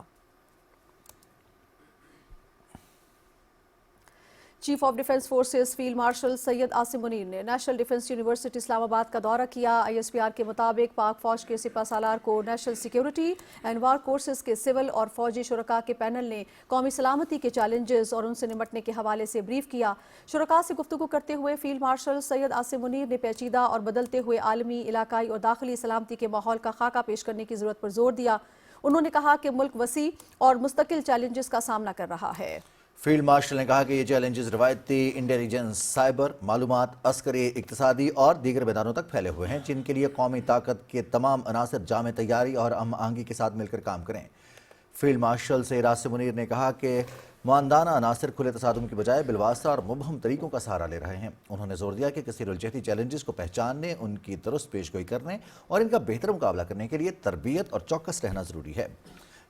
Chief of defence forces field marshal Syed Asim Munir ने नेशनल डिफेंस यूनिवर्सिटी इस्लामाबाद का दौरा किया। ISPR के मुताबिक पाक फौज के सिपा सालार को national security and war courses के सिविल और फौजी शुरका के पैनल ने कौमी सलामती के चैलेंजेस और उनसे निपटने के हवाले से ब्रीफ किया। शुरका से गुफ्तगू करते हुए फील्ड मार्शल सैयद आसिम मुनीर ने पेचीदा और बदलते हुए आलमी, इलाकाई और दाखिली सलामती के माहौल का खाका पेश करने की जरूरत पर जोर दिया। उन्होंने कहा कि मुल्क वसी और मुस्तकिल चैलेंजेस का सामना कर रहा है। फील्ड मार्शल ने कहा कि ये चैलेंजेस रवायती इंटेलिजेंस, साइबर, मालूमात, अस्करी, इक्तिसादी और दीगर मैदानों तक फैले हुए हैं, जिनके लिए कौमी ताकत के तमाम अनासर जामे तैयारी और हम आहंगी के साथ मिलकर काम करें। फील्ड मार्शल सैयद आसिम मुनीर ने कहा कि मुआंदाना अनासर खुले तसादुम की बजाय बिलवास्ता और मुबहम तरीकों का सहारा ले रहे हैं। उन्होंने जोर दिया कि कसीरुलजहती चैलेंजेस को पहचानने, उनकी दुरुस्त पेशगोई करने और इनका बेहतर मुकाबला करने के लिए तरबियत और चौकस रहना ज़रूरी है।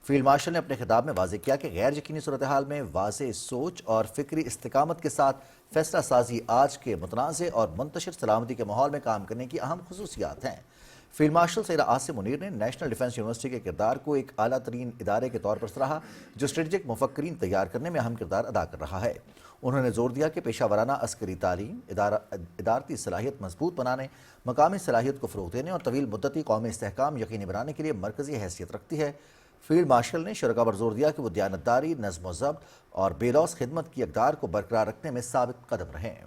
फील्ड मार्शल ने अपने खिताब में वाज़ेह किया कि गैर यकीनी सूरत हाल में वाज़ेह सोच और फिक्री इस्तिकामत के साथ फैसला साजी आज के मुतनाज़ और मुंतशिर सलामती के माहौल में काम करने की अहम खसूसियात हैं। फील्ड मार्शल सैयद आसिम मुनीर ने नेशनल डिफेंस यूनिवर्सिटी के किरदार को एक आला तरीन इदारे के तौर पर सराहा, जो स्ट्रेटजिक मुफक्करीन तैयार करने में अहम किरदार अदा कर रहा है। उन्होंने जोर दिया कि पेशा वराना अस्करी तालीम, इदारती सलाहियत मजबूत बनाने, मकामी सलाहियत को फ़रोग़ देने और तवील मुद्दती कौमी इस्तेहकाम यकीनी बनाने के लिए मरकज़ी हैसियत रखती है। फील्ड मार्शल ने शुरका पर जोर दिया कि वो दयानतदारी, नज़्म व ज़ब्त और बेलौस खिदमत की अक़दार को बरकरार रखने में साबित कदम रहें।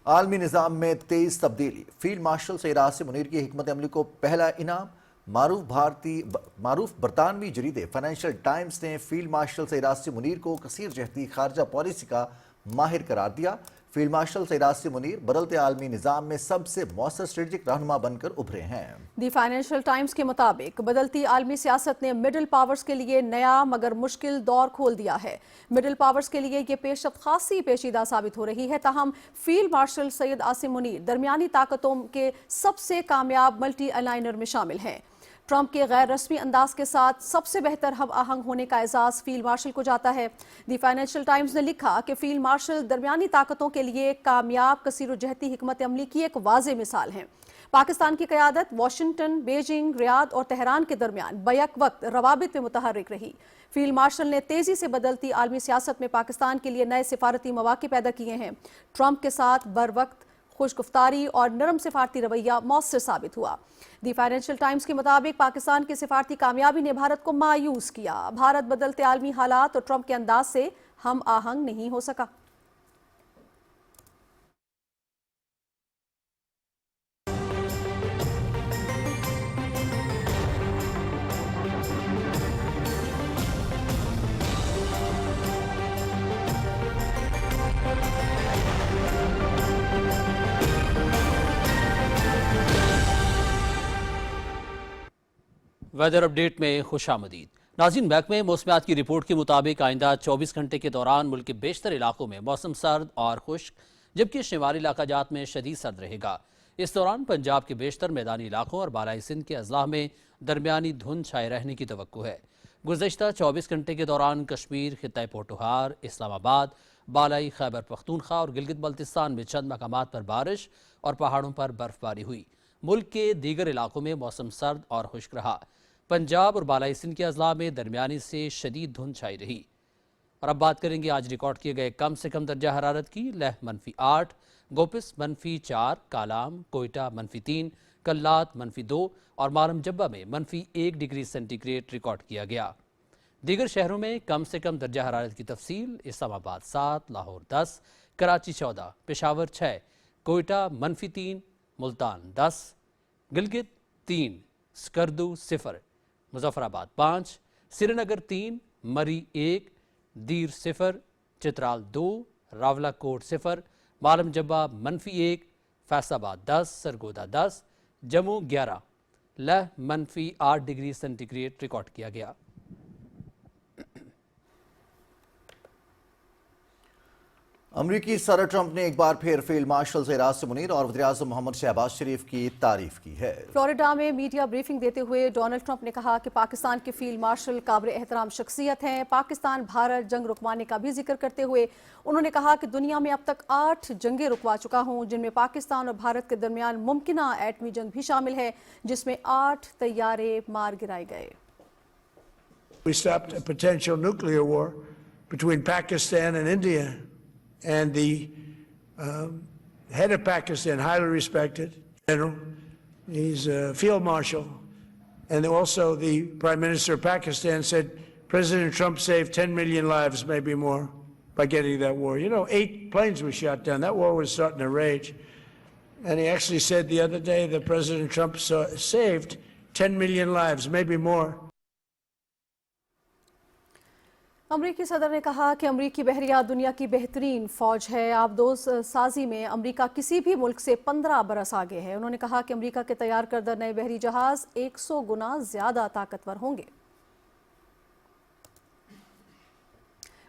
आलमी निज़ाम में तेज़ तब्दीली, फील्ड मार्शल सैयद आसिम मुनीर की हिकमत अमली को पहला इनाम। मारूफ बरतानवी जरीदे फाइनेंशियल टाइम्स ने फील्ड मार्शल सैयद आसिम मुनीर को कसीर जहती खारजा पॉलिसी का माहिर करार दिया। फील्ड मार्शल सैयद आसिम मुनीर बदलते आलमी निज़ाम में सबसे मौसर स्ट्रेटजिक रहनुमा बनकर उभरे हैं। दी फाइनेंशियल टाइम्स के मुताबिक बदलती आलमी सियासत ने मिडिल पावर्स के लिए नया मगर मुश्किल दौर खोल दिया है। मिडिल पावर्स के लिए ये पेशरफ्त खासी पेचीदा साबित हो रही है। ताहम फील्ड मार्शल सैयद आसिम मुनीर दरमियानी ताकतों के सबसे कामयाब मल्टी अलाइनर में शामिल हैं। ट्रंप के गैर रस्मी अंदाज के साथ सबसे बेहतर हम आहंग होने का एजाज फील्ड मार्शल को जाता है। दी फाइनेंशियल टाइम्स ने लिखा कि फील्ड मार्शल दरमियानी ताकतों के लिए कामयाब कसीरुजहती हिकमत अमली की एक वाज़ेह मिसाल है। पाकिस्तान की क़यादत वाशिंगटन, बीजिंग, रियाद और तेहरान के दरमियान बैक वक्त रवाबित में मुतहर्रिक रही। फील्ड मार्शल ने तेज़ी से बदलती आलमी सियासत में पाकिस्तान के लिए नए सिफारती मौक़े पैदा किए हैं। ट्रंप के साथ बर वक्त खुशगुफ्तारी और नरम सिफारती रवैया मौसर साबित हुआ। दी फाइनेंशियल टाइम्स के मुताबिक पाकिस्तान की सिफारती कामयाबी ने भारत को मायूस किया। भारत बदलते आलमी हालात और ट्रंप के अंदाज से हम आहंग नहीं हो सका। वेदर अपडेट में खुशामदीद। नाज़रीन, महकमे मौसमियात की रिपोर्ट के मुताबिक आइंदा 24 घंटे के दौरान मुल्क के बेशतर इलाकों में मौसम सर्द और खुश्क, जबकि शुमाली इलाकाजात में शदीद सर्द रहेगा। इस दौरान पंजाब के बेशतर मैदानी इलाकों और बालाई सिंध के अजला में दरमियानी धुंध छाए रहने की तवक्को है। गुज़श्ता 24 घंटे के दौरान कश्मीर, खित्ता पोटोहार, इस्लामाबाद, बालाई खैबर पख्तूनख्वा और गिलगित बल्तिस्तान में चंद मकामात पर बारिश और पहाड़ों पर बर्फबारी हुई। मुल्क के दीगर इलाकों में मौसम सर्द और खुश्क रहा। पंजाब और बालाई सिंध के अजला में दरमियानी से शदीद धुंध छाई रही। और अब बात करेंगे आज रिकॉर्ड किए गए कम से कम दर्जा हरारत की। लेह -8, गोपिस -4, कालाम, कोयटा -3, कल्लात -2 और मारम जब्बा में -1 डिग्री सेंटीग्रेड रिकॉर्ड किया गया। दीगर शहरों में कम से कम दर्जा हरारत की तफसील: इस्लामाबाद 7, लाहौर 10, कराची 14, पेशावर 6, कोयटा -3, मुल्तान 10, गिलगित 3, स्कर्दू 0, मुजफ्फराबाद 5, श्रीनगर 3, मरी 1, दीर 0, चित्राल 2, रावलाकोट 0, मालम जब्बा -1, फैसलाबाद 10, सरगोदा 10, जम्मू 11, लह -8 डिग्री सेंटीग्रेड रिकॉर्ड किया गया। अमरीकी सदर ट्रंप ने एक बार फिर फील्ड मार्शल सैयद आसिम मुनीर और वज़ीर-ए-आज़म मोहम्मद शहबाज शरीफ की तारीफ की है। फ्लोरिडा में मीडिया ब्रीफिंग देते हुए डोनाल्ड ट्रंप ने कहा कि पाकिस्तान के फील्ड मार्शल काबिल एहतराम शख्सियत हैं। पाकिस्तान भारत जंग रुकवाने का भी जिक्र करते हुए उन्होंने कहा कि दुनिया में अब तक 8 जंगें रुकवा चुका हूं, जिनमें पाकिस्तान और भारत के दरमियान मुमकिना एटमी जंग भी शामिल है, जिसमें 8 तैयारे मार गिराए गए। We stopped a potential nuclear war between Pakistan and India, and the head of Pakistan, highly respected general, he's a field marshal, and also the Prime Minister of Pakistan said President Trump saved 10 million lives, maybe more, by getting that war. You know, 8 planes were shot down. That war was starting to rage. And he actually said the other day that President Trump saved 10 million lives, maybe more. अमरीकी सदर ने कहा कि अमरीकी बहरिया दुनिया की बेहतरीन फौज है। आबदोज साजी में अमरीका किसी भी मुल्क से 15 बरस आगे है। उन्होंने कहा कि अमरीका के तैयार करदा नए बहरी जहाज 100 गुना ज्यादा ताकतवर होंगे।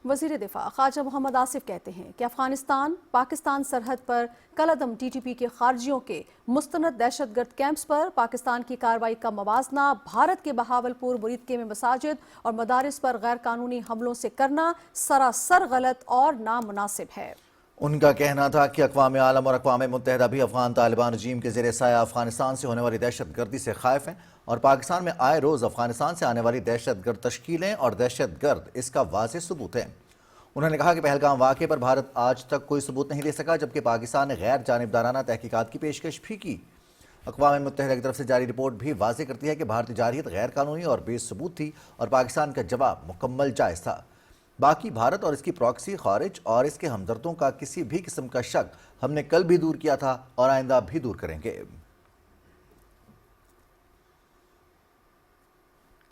वजीर दिफा ख्वाजा मोहम्मद आसिफ कहते हैं कि अफगानिस्तान पाकिस्तान सरहद पर कलअदम टीटीपी के खारजियों के मुस्तनद दहशतगर्द कैंप्स पर पाकिस्तान की कार्रवाई का मवाजना भारत के बहावलपुर मुरीदके में मसाजिद और मदारिस पर गैर कानूनी हमलों से करना सरासर गलत और नामुनासिब है। उनका कहना था कि अक़वाम आलम और अक़वाम मुत्तहिदा भी अफगान तालिबान रजीम के ज़ेर साया अफगानिस्तान से होने वाली दहशतगर्दी से खाइफ हैं और पाकिस्तान में आए रोज़ अफगानिस्तान से आने वाली दहशतगर्द तश्कीलें और दहशतगर्द इसका वाज़ेह सबूत हैं। उन्होंने कहा कि पहलगाम वाक़े पर भारत आज तक कोई सबूत नहीं दे सका, जबकि पाकिस्तान ने गैर जानिबदाराना तहकीकात की पेशकश भी की। अक़वाम मुत्तहिदा की तरफ से जारी रिपोर्ट भी वाज़ेह करती है कि भारतीय जारहियत गैर कानूनी और बेसबूत थी और पाकिस्तान का जवाब मुकम्मल जायज़ था। बाकी भारत और इसकी प्रॉक्सी खारिज और इसके हमदर्दों का किसी भी किस्म का शक हमने कल भी दूर किया था और आइंदा भी दूर करेंगे।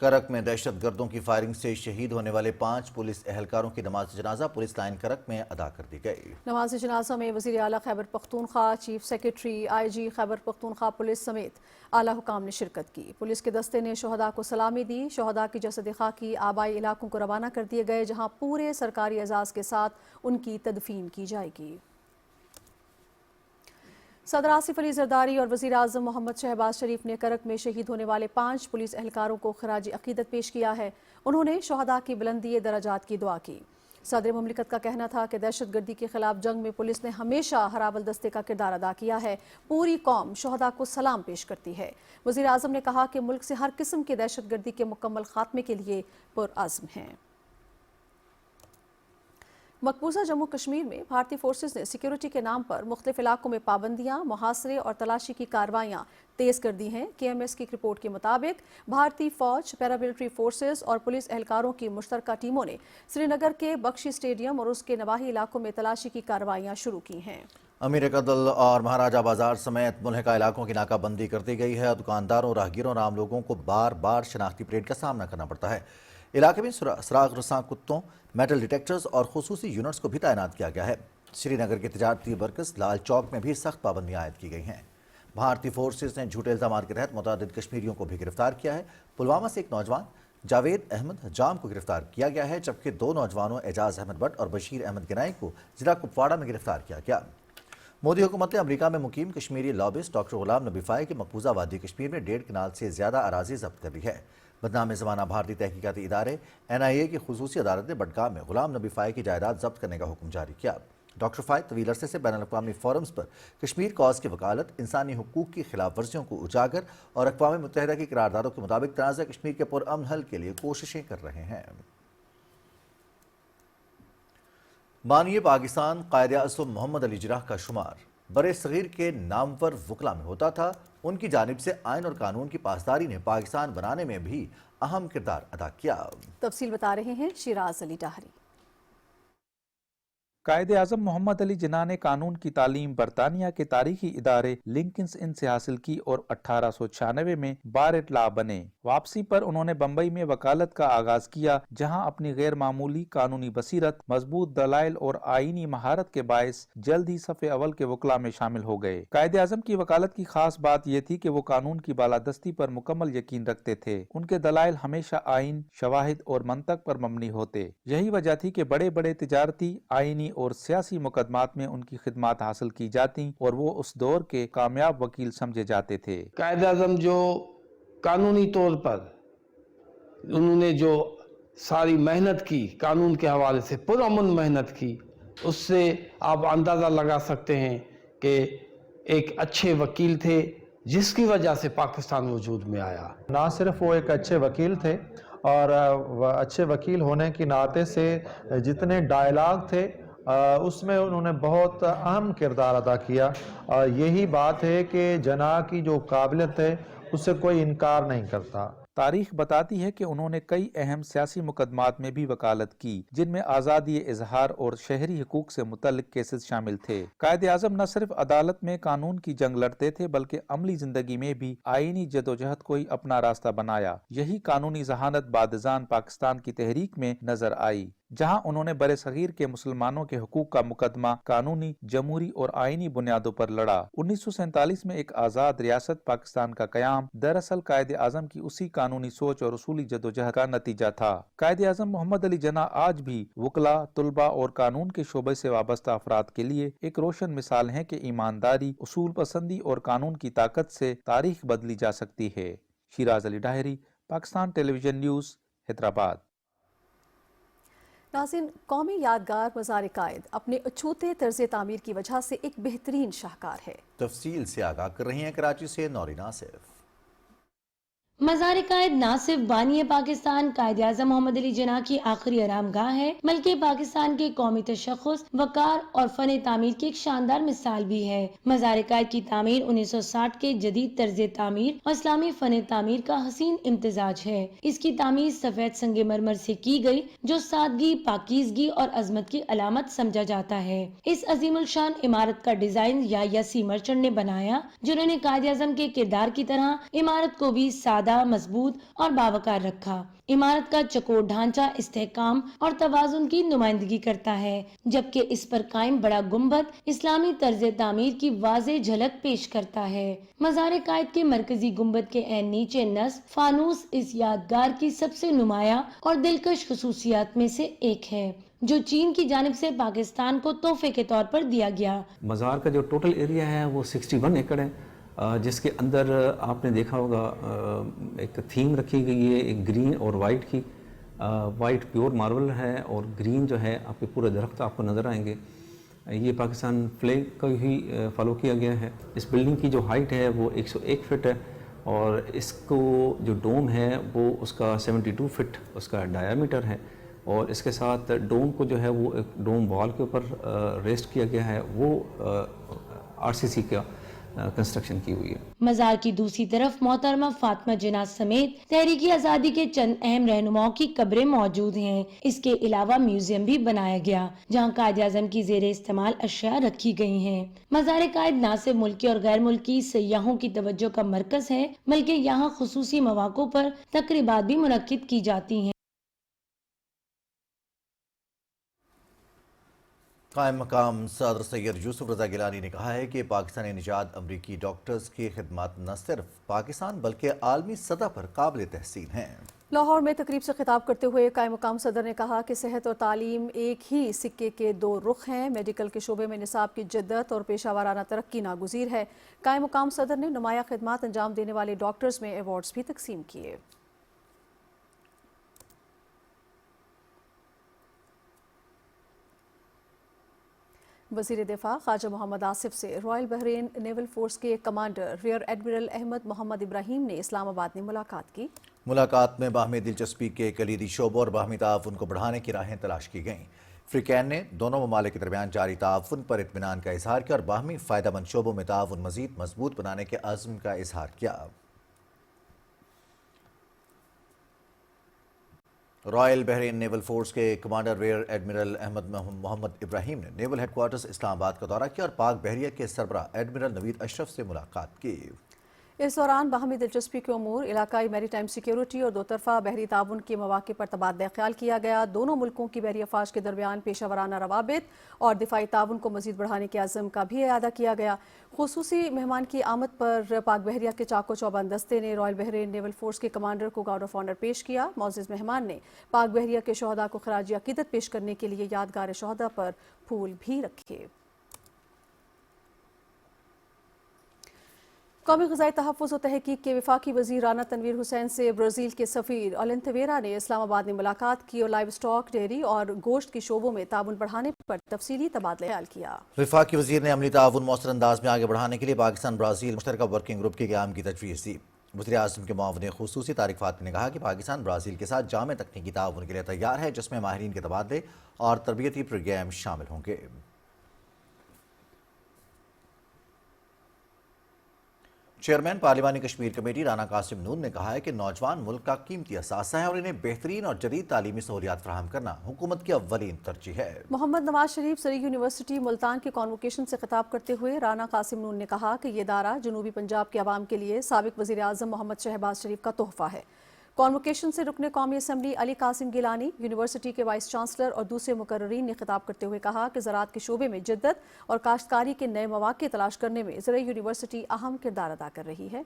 करक में दहशतगर्दों की फायरिंग से शहीद होने वाले 5 पुलिस एहलकारों की नमाज जनाजा पुलिस लाइन करक में अदा कर दी गई। नमाज जनाजा में वज़ीर आला Khyber Pakhtunkhwa, chief secretary, IG Khyber Pakhtunkhwa police समेत आला हुकाम ने शिरकत की। पुलिस के दस्ते ने शहदा को सलामी दी। शहदा की जसद खाकी आबाई इलाकों को रवाना कर दिए गए, जहां पूरे सरकारी एजाज के साथ उनकी तदफीन की जाएगी। सदर आसिफ अली जरदारी और वज़ीर आज़म मोहम्मद शहबाज शरीफ ने करक में शहीद होने वाले 5 पुलिस एहलकारों को खराज अकीदत पेश किया है। उन्होंने शहदा की बुलंदी दराजात की दुआ की। सदर मुमलिकत का कहना था कि दहशतगर्दी के खिलाफ जंग में पुलिस ने हमेशा हरावल दस्ते का किरदार अदा किया है। पूरी कौम शहदा को सलाम पेश करती है। वज़ीर आज़म ने कहा कि मुल्क से हर किस्म की दहशतगर्दी के मुकम्मल खात्मे के लिए पुरअज़्म हैं। मकबूजा जम्मू कश्मीर में भारतीय फोर्सेस ने सिक्योरिटी के नाम पर मुख्तलिफ इलाकों में पाबंदियां, मुहासरे और तलाशी की कार्रवाइयां तेज कर दी हैं। KMS की रिपोर्ट के मुताबिक भारतीय फौज, पैरामिलिट्री फोर्सेस और पुलिस एहलकारों की मुश्तरका टीमों ने श्रीनगर के बख्शी स्टेडियम और उसके नवाही इलाकों में तलाशी की कार्रवाइयां शुरू की हैं। अमीर कदल और महाराजा बाजार समेत मुल्हिका इलाकों की नाकाबंदी कर दी गई है। दुकानदारों, राहगीरों और आम लोगों को बार बार शनाख्ती परेड का सामना करना पड़ता है। इलाके में सुराग रसां कुत्तों, मेटल डिटेक्टर्स और खुसूसी यूनिट्स को भी तैनात किया गया है। श्रीनगर के तिजारती मरकज़ लाल चौक में भी सख्त पाबंदियां आयद की गई हैं। भारतीय फोर्सेस ने झूठे इल्ज़ाम के तहत मुतअद्दिद कश्मीरियों को भी गिरफ्तार किया है। पुलवामा से एक नौजवान जावेद अहमद जाम को गिरफ्तार किया गया है, जबकि 2 नौजवानों एजाज अहमद भट्ट और बशीर अहमद गिनाई को जिला कुपवाड़ा में गिरफ्तार किया गया। मोदी हुकूमत ने अमरीका में मुकीम Kashmiri lobbyist doctor Ghulam Nabi phi की मकबूजा वादी कश्मीर में 1.5 कनाल से ज़्यादा अराज़ी जब्त कर ली है। बदनाम ज़माना भारतीय तहकीकाती इदारे NIA की खुसूसी अदालत ने बडगाम में गुलाम नबी फ़ाई की जायदाद जब्त करने का हुक्म जारी किया। डॉक्टर फ़ाई तवील अरसे से बैनुल अक़वामी फोरम्स पर कश्मीर कॉज की वकालत, इंसानी हुकूक की खिलाफ वर्जियों को उजागर और अक़वाम मुत्तहिदा की करारदादों के मुताबिक तनाज़ा कश्मीर के पुरअमन हल के लिए कोशिशें कर रहे हैं। बानी पाकिस्तान कायद-ए-आज़म मोहम्मद अली जिन्नाह का शुमार बरे सगीर के नामवर वकला में होता था। उनकी जानिब से आइन और कानून की पासदारी ने पाकिस्तान बनाने में भी अहम किरदार अदा किया। तफसील बता रहे हैं शिराज अली डाहरी। कायद-ए-आज़म मोहम्मद अली जिन्नाह ने कानून की तालीम बरतानिया के तारीखी इदारे लिंकन्स इन से हासिल की और 1896 में बार लॉ बने। वापसी पर उन्होंने बम्बई में वकालत का आगाज किया, जहां अपनी गैर मामूली कानूनी बसीरत, मजबूत दलाइल और आईनी महारत के बायस जल्द ही सफ़े अव्वल के वकला में शामिल हो गए। कायद-ए-आज़म की वकालत की खास बात यह थी कि वो कानून की बालादस्ती पर मुकम्मल यकीन रखते थे। उनके दलाइल हमेशा आइन, शवाहिद और मंतक पर मबनी होते। यही वजह थी कि बड़े बड़े तिजारती, आइनी और सियासी मुकदमात में उनकी खिदमात हासिल की जाती और वो उस दौर के कामयाब वकील समझे जाते थे। कायद-ए-आज़म जो कानूनी तौर पर उन्होंने जो सारी मेहनत की, कानून के हवाले से पुरअमन मेहनत की, उससे आप अंदाज़ा लगा सकते हैं कि एक अच्छे वकील थे, जिसकी वजह से पाकिस्तान वजूद में आया। ना सिर्फ वो एक अच्छे वकील थे اور اچھے وکیل ہونے کی ناطے سے جتنے ڈائلاگ تھے اس میں انہوں نے بہت اہم کردار ادا کیا، اور یہی بات ہے کہ جناح کی جو قابلیت ہے اس سے کوئی انکار نہیں کرتا۔ تاریخ بتاتی ہے کہ انہوں نے کئی اہم سیاسی مقدمات میں بھی وکالت کی، جن میں آزادی اظہار اور شہری حقوق سے متعلق کیسز شامل تھے۔ قائد اعظم نہ صرف عدالت میں قانون کی جنگ لڑتے تھے بلکہ عملی زندگی میں بھی آئینی جدوجہد کو ہی اپنا راستہ بنایا۔ یہی قانونی ذہانت بعد ازاں پاکستان کی تحریک میں نظر آئی، جہاں انہوں نے برِ صغیر کے مسلمانوں کے حقوق کا مقدمہ قانونی، جمہوری اور آئینی بنیادوں پر لڑا۔ 1947 میں ایک آزاد ریاست پاکستان کا قیام دراصل قائد اعظم کی اسی قانونی سوچ اور اصولی جدوجہد کا نتیجہ تھا۔ قائد اعظم محمد علی جناح آج بھی وکلاء، طلباء اور قانون کے شعبے سے وابستہ افراد کے لیے ایک روشن مثال ہیں کہ ایمانداری، اصول پسندی اور قانون کی طاقت سے تاریخ بدلی جا سکتی ہے۔ شیراز علی ڈاہری، Pakistan television news, Hyderabad. ناظرین، قومی یادگار مزار قائد اپنے اچھوتے طرز تعمیر کی وجہ سے ایک بہترین شاہکار ہے۔ تفصیل سے آگاہ کر رہی ہیں کراچی سے نوری ناصف۔ مزار قائد نہ صرف بانی پاکستان قائد اعظم محمد علی جناح کی آخری آرام گاہ ہے، بلکہ پاکستان کے قومی تشخص، وقار اور فن تعمیر کی ایک شاندار مثال بھی ہے۔ مزار قائد کی تعمیر 1960 کے جدید طرز تعمیر اور اسلامی فن تعمیر کا حسین امتزاج ہے۔ اس کی تعمیر سفید سنگ مرمر سے کی گئی، جو سادگی، پاکیزگی اور عظمت کی علامت سمجھا جاتا ہے۔ اس عظیم الشان عمارت کا ڈیزائن یا سی مرچنٹ نے بنایا، جنہوں نے قائد اعظم کے کردار کی طرح عمارت کو بھی سادہ، مضبوط اور باوقار رکھا۔ عمارت کا چکور ڈھانچہ استحکام اور توازن کی نمائندگی کرتا ہے، جبکہ اس پر قائم بڑا گنبد اسلامی طرز تعمیر کی واضح جھلک پیش کرتا ہے۔ مزار قائد کے مرکزی گنبد کے عین نیچے نصب فانوس اس یادگار کی سب سے نمایاں اور دلکش خصوصیات میں سے ایک ہے، جو چین کی جانب سے پاکستان کو تحفے کے طور پر دیا گیا۔ مزار کا جو ٹوٹل ایریا ہے وہ 61 ایکڑ ہے، جس کے اندر آپ نے دیکھا ہوگا ایک تھیم رکھی گئی ہے، ایک گرین اور وائٹ کی۔ وائٹ پیور ماربل ہے اور گرین جو ہے آپ کے پورے درخت آپ کو نظر آئیں گے۔ یہ پاکستان فلیگ کا ہی فالو کیا گیا ہے۔ اس بلڈنگ کی جو ہائٹ ہے وہ 101 فٹ ہے، اور اس کو جو ڈوم ہے وہ اس کا 72 فٹ اس کا ڈایامیٹر ہے، اور اس کے ساتھ ڈوم کو جو ہے وہ ایک ڈوم وال کے اوپر ریسٹ کیا گیا ہے، وہ RCC کا کنسٹرکشن کی ہوئی ہے۔ مزار کی دوسری طرف محترمہ فاطمہ جناح سمیت تحریک آزادی کے چند اہم رہنماؤں کی قبریں موجود ہیں۔ اس کے علاوہ میوزیم بھی بنایا گیا، جہاں قائد اعظم کی زیر استعمال اشیاء رکھی گئی ہیں۔ مزار قائد نہ صرف ملکی اور غیر ملکی سیاحوں کی توجہ کا مرکز ہے، بلکہ یہاں خصوصی مواقع پر تقریبات بھی منعقد کی جاتی ہیں۔ قائم مقام صدر سید یوسف رضا گیلانی نے کہا ہے کہ پاکستانی نژاد امریکی ڈاکٹرز کی خدمات نہ صرف پاکستان بلکہ عالمی سطح پر قابل تحسین ہیں۔ لاہور میں تقریب سے خطاب کرتے ہوئے قائم مقام صدر نے کہا کہ صحت اور تعلیم ایک ہی سکے کے دو رخ ہیں۔ میڈیکل کے شعبے میں نصاب کی جدت اور پیشہ ورانہ ترقی ناگزیر ہے۔ قائم مقام صدر نے نمایاں خدمات انجام دینے والے ڈاکٹرز میں ایوارڈز بھی تقسیم کیے۔ وزیر دفاع خواجہ محمد آصف سے رائل بحرین نیول فورس کے کمانڈر ریئر ایڈمرل احمد محمد ابراہیم نے اسلام آباد میں ملاقات کی۔ ملاقات میں باہمی دلچسپی کے کلیدی شعبوں اور باہمی تعاون کو بڑھانے کی راہیں تلاش کی گئیں۔ فریقین نے دونوں ممالک کے درمیان جاری تعاون پر اطمینان کا اظہار کیا اور باہمی فائدہ مند شعبوں میں تعاون مزید مضبوط بنانے کے عزم کا اظہار کیا۔ رائل بحرین نیول فورس کے کمانڈر ریئر ایڈمرل احمد محمد ابراہیم نے نیول ہیڈ کوارٹرز اسلام آباد کا دورہ کیا اور پاک بحریہ کے سربراہ ایڈمرل نوید اشرف سے ملاقات کی۔ اس دوران باہمی دلچسپی کے امور، علاقائی میری ٹائم سیکیورٹی اور دو طرفہ بحری تعاون کے مواقع پر تبادلہ خیال کیا گیا۔ دونوں ملکوں کی بحری افواج کے درمیان پیشہ ورانہ روابط اور دفاعی تعاون کو مزید بڑھانے کے عزم کا بھی اعادہ کیا گیا۔ خصوصی مہمان کی آمد پر پاک بحریہ کے چاق و چوبند دستے نے رائل بحرین نیول فورس کے کمانڈر کو گارڈ آف آنر پیش کیا۔ معزز مہمان نے پاک بحریہ کے شہداء کو خراج عقیدت پیش کرنے کے لیے یادگار شہداء پر پھول بھی رکھے۔ قومی غذائی تحفظ و تحقیق کے وفاقی وزیر رانا تنویر حسین سے برازیل کے سفیر النتویرا نے اسلام آباد میں ملاقات کی اور لائیو سٹاک، ڈیری اور گوشت کے شعبوں میں تعاون بڑھانے پر تفصیلی تبادلہ خیال کیا۔ وفاقی وزیر نے عملی تعاون مؤثر انداز میں آگے بڑھانے کے لیے پاکستان برازیل مشترکہ ورکنگ گروپ کے قیام کی تجویز دی۔ वज़ीर आज़म के मुआविन ख़ुसूसी तारिक फ़ातमी ने कहा कि पाकिस्तान ब्राज़ील के साथ जामे तकनीकी ताउन के लिए तैयार है, जिसमें माहिरीन के तबादले और तरबियती प्रोग्राम शामिल होंगे। चेयरमैन पार्लिमानी कश्मीर कमेटी राना कासिम नून ने कहा है कि नौजवान मुल्क का कीमती असासा है और इन्हें बेहतरीन और जदीद तालीमी सहूलियात फराहम करना हुकूमत की अव्वलीन तरजीह है। मोहम्मद नवाज शरीफ सरी यूनिवर्सिटी मुल्तान के कॉन्वोकेशन से खिताब करते हुए राना कासिम नून ने कहा कि ये इदारा जनूबी पंजाब के अवाम के लिए साबिक वज़ीर आज़म मोहम्मद शहबाज शरीफ का तोहफा है। कॉन्वोकेशन से रुकने कौमी असम्बली अली कासिम गिलानी, यूनिवर्सिटी के वाइस चांसलर और दूसरे मुकर्ररीन ने खिताब करते हुए कहा कि ज़राअत के शोबे में जिद्दत और काश्तकारी के नए मौक़े तलाश करने में ज़राई यूनिवर्सिटी अहम किरदार अदा कर रही है।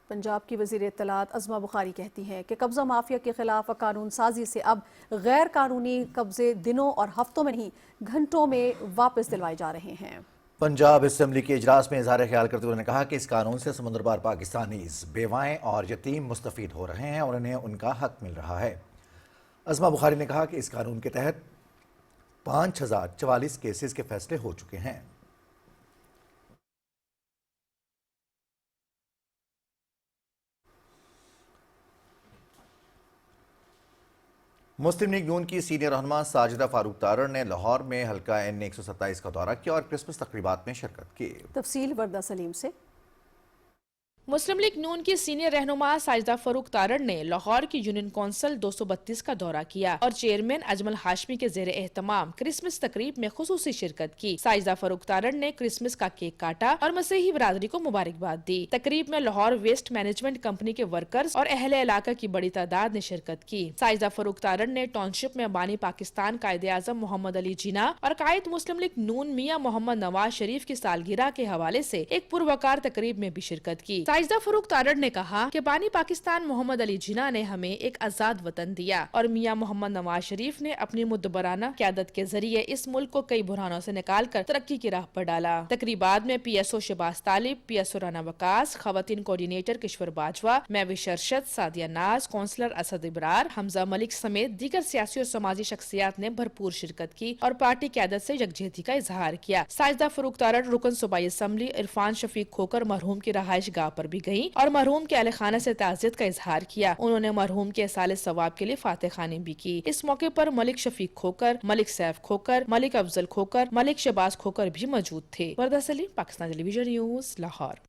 पंजाब की वज़ीर इत्तलात अज़मा बुखारी कहती हैं कि कब्ज़ा माफिया के खिलाफ कानून साजी से अब गैर कानूनी कब्ज़े दिनों और हफ्तों में नहीं घंटों में वापस दिलवाए जा रहे हैं। पंजाब असम्बली के इजलास में इज़हार ख्याल करते हुए उन्होंने कहा कि इस कानून से समुद्र पार पाकिस्तानीज़ बेवाएँ और यतीम मुस्तफ़ीद हो रहे हैं और उन्हें उनका हक मिल रहा है। अज़मा बुखारी ने कहा कि इस कानून के तहत 5044 केसेस के फैसले हो चुके हैं। मुस्लिम लीग नून की सीनियर रहनुमा साजिदा फारूक तारड़ ने लाहौर में हल्का N 127 का दौरा किया और क्रिसमस तकरीबात में शिरकत की। तफसील वर्दा सलीम से। मुस्लिम लीग नून की सीनियर रहनुमा साजिदा फारूक तारड़ ने लाहौर की यूनियन कौंसिल 232 का दौरा किया और चेयरमैन अजमल हाशमी के ज़ेरे एहतमाम क्रिसमस तकरीब में खुसूसी शिरकत की। साजिदा फारूक तारड़ ने क्रिसमस का केक काटा और मसीही बरादरी को मुबारकबाद दी। तकरीब में लाहौर वेस्ट मैनेजमेंट कंपनी के वर्कर्स और अहले इलाका की बड़ी तादाद ने शिरकत की। साजिदा फारूक तारड़ ने टाउनशिप में बानी पाकिस्तान कायदे आज़म मोहम्मद अली जिन्ना और कायद मुस्लिम लीग नून मियां मोहम्मद नवाज शरीफ की सालगिरह के हवाले से एक पुरवकार तकरीब में भी शिरकत की। साजिदा फारूक तारड़ ने कहा कि बानी पाकिस्तान मोहम्मद अली जिन्ना ने हमें एक आजाद वतन दिया और मियां मोहम्मद नवाज शरीफ ने अपनी मुद्दबराना क़यादत के जरिए इस मुल्क को कई बुरहानों से निकाल कर तरक्की की राह पर डाला। तकरीबात में PSO शहबाज तालिब, PSO राना वकास, खवातीन कोऑर्डिनेटर किश्वर बाजवा, महविश अरशद, सादिया नाज, काउंसलर असद इब्रार, हमजा मलिक समेत दीगर सियासी और समाजी शख्सियात ने भरपूर शिरकत की और पार्टी क़यादत से यकजहती का इजहार किया। साजिदा फारूक तारड़ रुकन सूबाई असम्बली इरफान शफीक खोकर मरहूम की रहायश गाह पर भी गयी और मरहूम के अहले खाना से ताज़ियत का इजहार किया। उन्होंने मरहूम के साले सवाब के लिए फातह खानी भी की। इस मौके पर मलिक शफीक खोकर, मलिक सैफ खोकर, मलिक अफजल खोकर, मलिक शहबाज खोकर भी मौजूद थे। वर्दा सलीम, पाकिस्तान टेलीविजन न्यूज़, लाहौर।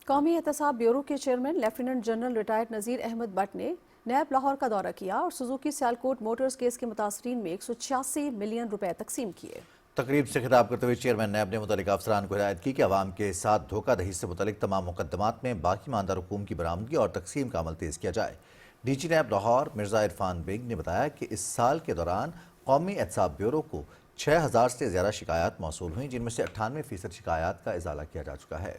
कौमी एहतसाब ब्यूरो के चेयरमैन लेफ्टिनेंट जनरल रिटायर्ड नज़ीर अहमद भट्ट ने नैब लाहौर का दौरा किया और सुजुकी सियालकोट मोटर्स केस के मुतासरीन में 186 मिलियन रुपए तकसीम किए। तकरीब से खिताब करते हुए चेयरमैन नैब ने मुतल्लिका अफसरान को हिदायत की कि अवाम के साथ धोखाधड़ी से मुतल्लिक तमाम मुकदमात में बाकी मानदार हुकूम की बरामदगी और तकसीम का अमल तेज़ किया जाए। DG नैब लाहौर मिर्ज़ा इरफान बेग ने बताया कि इस साल के दौरान कौमी एहतसाब ब्यूरो को 6000 से ज़्यादा शिकायत मौसूल हुई, जिनमें से 98% शिकायत का इजाला किया जा चुका है।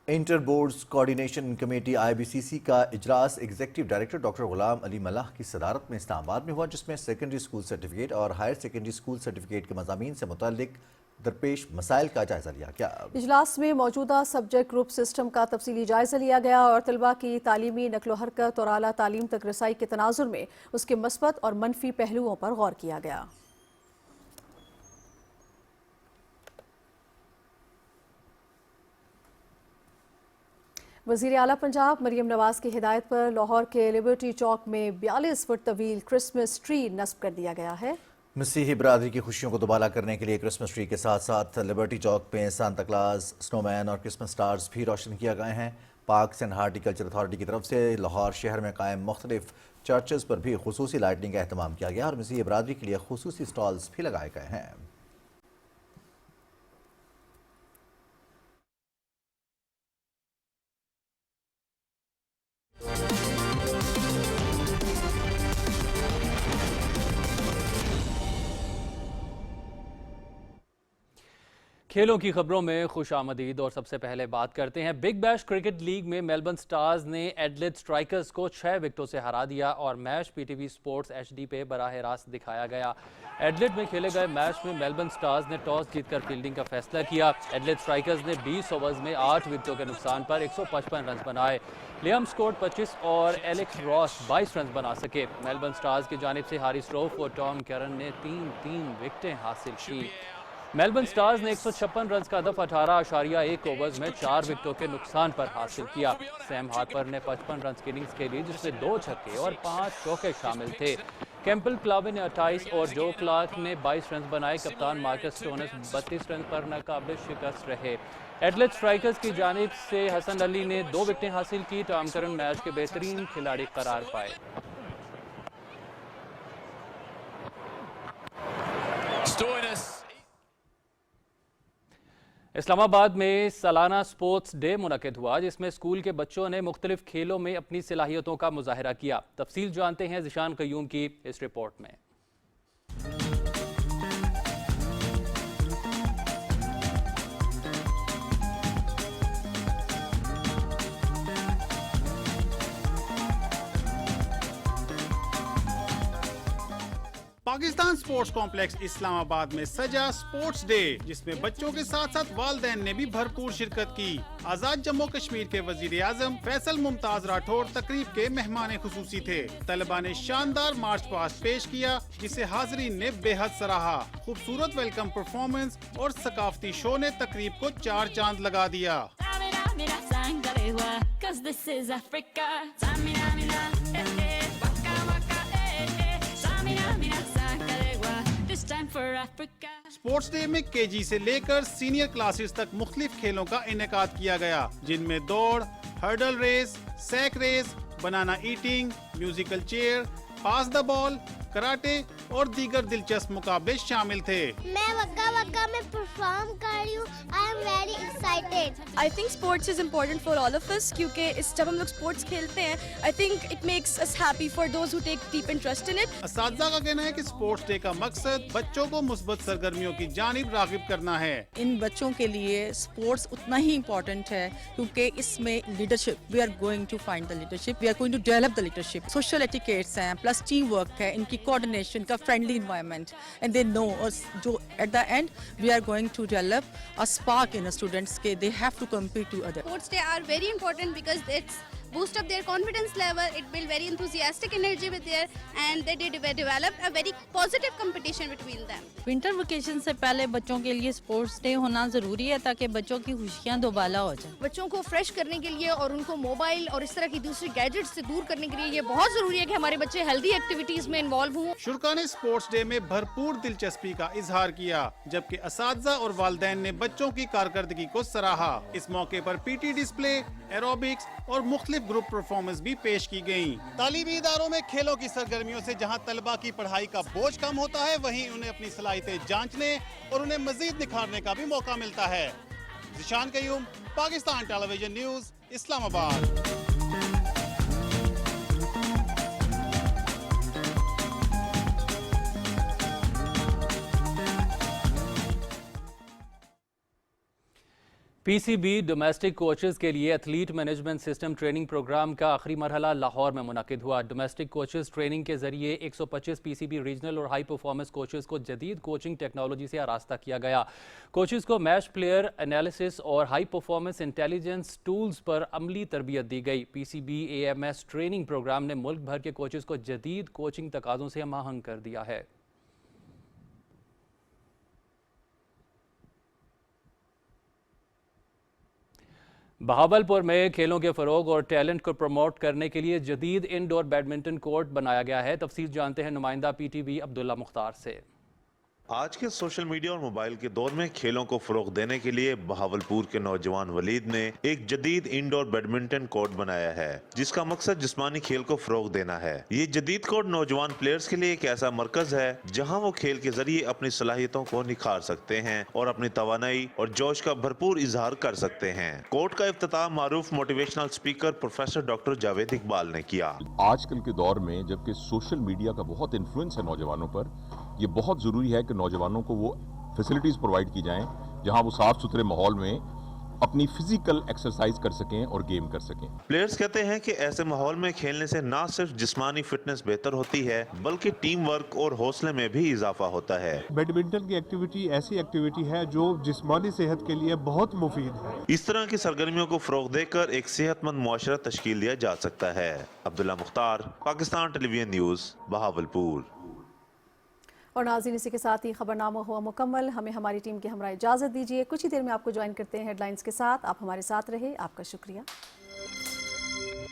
Inter boards coordination committee IBCC का इजलास executive director doctor Ghulam Ali मल्लाह की सदारत में इस्लामाबाद में हुआ, जिसमें सेकेंडरी स्कूल सर्टिफिकेट और हायर सेकेंडरी स्कूल सर्टिफिकेट के मज़ामीन से मुताल्लिक दरपेश मसाइल का जायजा लिया गया। इजलास में मौजूदा सब्जेक्ट ग्रुप सिस्टम का तफसीली जायजा लिया गया और तलबा की तालीमी नकलो हरकत और आला तालीम तक रसाई के तनाजुर में उसके मस्बत और मनफी पहलुओं पर गौर किया गया। वज़ीर आला पंजाब मरियम नवाज की हिदायत पर लाहौर के लिबर्टी चौक में 42 फुट तवील क्रिसमस ट्री नस्ब कर दिया गया है। मसीही बरादरी की खुशियों को दुबाला करने के लिए क्रिसमस ट्री के साथ साथ लिबर्टी चौक में सांता क्लास, स्नोमैन और क्रिसमस स्टार्स भी रोशन किए गए हैं। पार्क्स एंड हार्टिकल्चर अथॉरिटी की तरफ से लाहौर शहर में कायम मुख्तलिफ चर्चेस पर भी खुसूसी लाइटिंग का अहतमाम किया गया और मसीही बरादरी के लिए खुसूसी स्टॉल्स भी लगाए गए हैं। کھیلوں کی خبروں میں خوش آمدید اور سب سے پہلے بات کرتے ہیں بگ بیش کرکٹ لیگ میں میلبرن سٹارز نے ایڈلیڈ سٹرائکرز کو 6 وکٹوں سے ہرا دیا اور match P T V sports H D پہ براہ راست دکھایا گیا۔ ایڈلیڈ میں کھیلے گئے میچ میں میلبرن سٹارز نے ٹاس جیت کر فیلڈنگ کا فیصلہ کیا۔ ایڈلیڈ سٹرائکرز نے 20 اوورز میں 8 وکٹوں کے نقصان پر 155 رنز بنائے۔ لیام سکوٹ 25 اور ایلیکس راس 22 رنز بنا سکے۔ میلبرن سٹارز کی جانب سے ہاری سٹروف اور ٹام کیرن نے 3 وکٹیں حاصل کی۔ میلبرن سٹارز نے 156 رنز کا ہدف 18.1 اوورز میں 4 وکٹوں کے نقصان پر حاصل کیا۔ سیم ہارپر نے 55 رنز کی اننگز کھیلی جس میں 2 چھکے اور 5 چوکے شامل تھے۔ کیمپل کلاوے نے 28 اور جو کلارک نے 22 رنز بنائے۔ کپتان مارکس سٹونس 32 رنز پر ناقابل شکست رہے۔ ایڈلیڈ سٹرائکرز کی جانب سے حسن علی نے 2 وکٹیں حاصل کی۔ ٹام کرن میچ کے بہترین کھلاڑی قرار پائے۔ اسلام آباد میں سالانہ سپورٹس ڈے منعقد ہوا جس میں اسکول کے بچوں نے مختلف کھیلوں میں اپنی صلاحیتوں کا مظاہرہ کیا۔ تفصیل جانتے ہیں ذیشان قیوم کی اس رپورٹ میں۔ پاکستان سپورٹس کمپلیکس اسلام آباد میں سجا سپورٹس ڈے جس میں بچوں کے ساتھ ساتھ والدین نے بھی بھرپور شرکت کی۔ آزاد جموں کشمیر کے وزیر اعظم فیصل ممتاز راٹھور تقریب کے مہمان خصوصی تھے۔ طلباء نے شاندار مارچ پاسٹ پیش کیا جسے حاضرین نے بے حد سراہا۔ خوبصورت ویلکم پرفارمنس اور ثقافتی شو نے تقریب کو 4 چاند لگا دیا۔ سپورٹس ڈے میں کے جی سے لے کر سینئر کلاسز تک مختلف کھیلوں کا انعقاد کیا گیا جن میں دوڑ، ہرڈل ریس، سیک ریس، بنانا ایٹنگ، میوزیکل چیئر، پاس دا بال، کراٹے اور دیگر دلچسپ مقابلے شامل تھے۔ میں وکا وکا میں پرفارم کر رہی ہوں۔ I am very excited. I think sports is important for all of us کیونکہ جب ہم لوگ sports کھیلتے ہیں I think it makes us happy for those who take deep interest in it. اساتذہ کا کہنا ہے کہ سپورٹس ڈے کا مقصد بچوں کو مثبت سرگرمیوں کی جانب راغب کرنا ہے۔ ان بچوں کے لیے سپورٹس اتنا ہی امپورٹنٹ ہے کیونکہ اس میں leadership we are going to find the leadership we are going to develop the leadership social etiquettes ہیں پلس ٹیم ورک ہے ان کی کوآرڈینیشن کا friendly environment and they know جو at the end we are going to develop a spark in the students ke they have to compete to others. Sports day are very important because it's boost up their confidence level, it build very enthusiastic energy with their and they develop a very positive competition between them. Winter vacation سے پہلے بچوں کے لیے sports day ہونا ضروری ہے تاکہ بچوں کی خوشیاں دوبالا ہو جائیں۔ بچوں کو فریش کرنے کے لیے اور ان کو موبائل اور اس طرح کی دوسری گیجٹس سے دور کرنے کے لیے یہ بہت ضروری ہے کہ ہمارے بچے ہیلدی ایکٹیویٹیز میں انوالو ہوں۔ شرکاء نے سپورٹس ڈے میں بھرپور دلچسپی کا اظہار کیا جبکہ اساتذہ اور والدین نے بچوں کی کارکردگی کو سراہا۔ اس موقع پر پی ٹی ڈسپلے، ایروبکس اور مختلف گروپ پرفارمنس بھی پیش کی گئیں۔ تعلیمی اداروں میں کھیلوں کی سرگرمیوں سے جہاں طلباء کی پڑھائی کا بوجھ کم ہوتا ہے وہیں انہیں اپنی صلاحیتیں جانچنے اور انہیں مزید نکھارنے کا بھی موقع ملتا ہے۔ Zeeshan Qayyum, Pakistan television news, Islamabad. P C B domestic coaches کے لیے athlete management system training programme کا آخری مرحلہ لاہور میں منعقد ہوا۔ ڈومیسٹک کوچز ٹریننگ کے ذریعے 125 پی سی بی ریجنل اور ہائی پرفارمنس کوچز کو جدید کوچنگ ٹیکنالوجی سے آراستہ کیا گیا۔ کوچز کو میچ پلیئر انالیسس اور ہائی پرفارمنس انٹیلیجنس ٹولز پر عملی تربیت دی گئی۔ P C B A M S training programme نے ملک بھر کے کوچز کو جدید کوچنگ تقاضوں سے ہم آہنگ کر دیا ہے۔ بہاولپور میں کھیلوں کے فروغ اور ٹیلنٹ کو پروموٹ کرنے کے لیے جدید انڈور بیڈمنٹن کورٹ بنایا گیا ہے۔ تفصیل جانتے ہیں نمائندہ پی ٹی وی عبداللہ مختار سے۔ آج کے سوشل میڈیا اور موبائل کے دور میں کھیلوں کو فروغ دینے کے لیے بہاولپور کے نوجوان ولید نے ایک جدید انڈور بیڈمنٹن کورٹ بنایا ہے جس کا مقصد جسمانی کھیل کو فروغ دینا ہے۔ یہ جدید کورٹ نوجوان پلیئرز کے لیے ایک ایسا مرکز ہے جہاں وہ کھیل کے ذریعے اپنی صلاحیتوں کو نکھار سکتے ہیں اور اپنی توانائی اور جوش کا بھرپور اظہار کر سکتے ہیں۔ کورٹ کا افتتاح معروف motivational speaker professor doctor Javed Iqbal نے کیا۔ آج کل کے دور میں جبکہ سوشل میڈیا کا بہت انفلوئنس ہے نوجوانوں پر، یہ بہت ضروری ہے کہ نوجوانوں کو وہ فیسلٹیز پرووائڈ کی جائیں जहां वो साफ सुथरे माहौल में अपनी फिजिकल एक्सरसाइज कर सकें और गेम कर सकें। प्लेयर्स कहते हैं कि ऐसे माहौल में खेलने से न सिर्फ जिस्मानी फिटनेस बेहतर होती है बल्कि टीम वर्क और हौसले में भी इजाफा होता है। बैडमिंटन की एक्टिविटी ऐसी एक्टिविटी है जो जिस्मानी सेहत के लिए बहुत मुफीद है। इस तरह की सरगर्मियों को फरोग देकर एक सेहतमंद मुआशरा तश्कील दिया जा सकता है। Abdullah Mukhtar, Pakistan television news, Bahawalpur. और नाज़रीन, इसी के साथ ही खबरनामा हुआ मुकम्मल। हमें हमारी टीम की हमरा इजाज़त दीजिए। कुछ ही देर में आपको ज्वाइन करते हैं हेडलाइंस के साथ। आप हमारे साथ रहे, आपका शुक्रिया।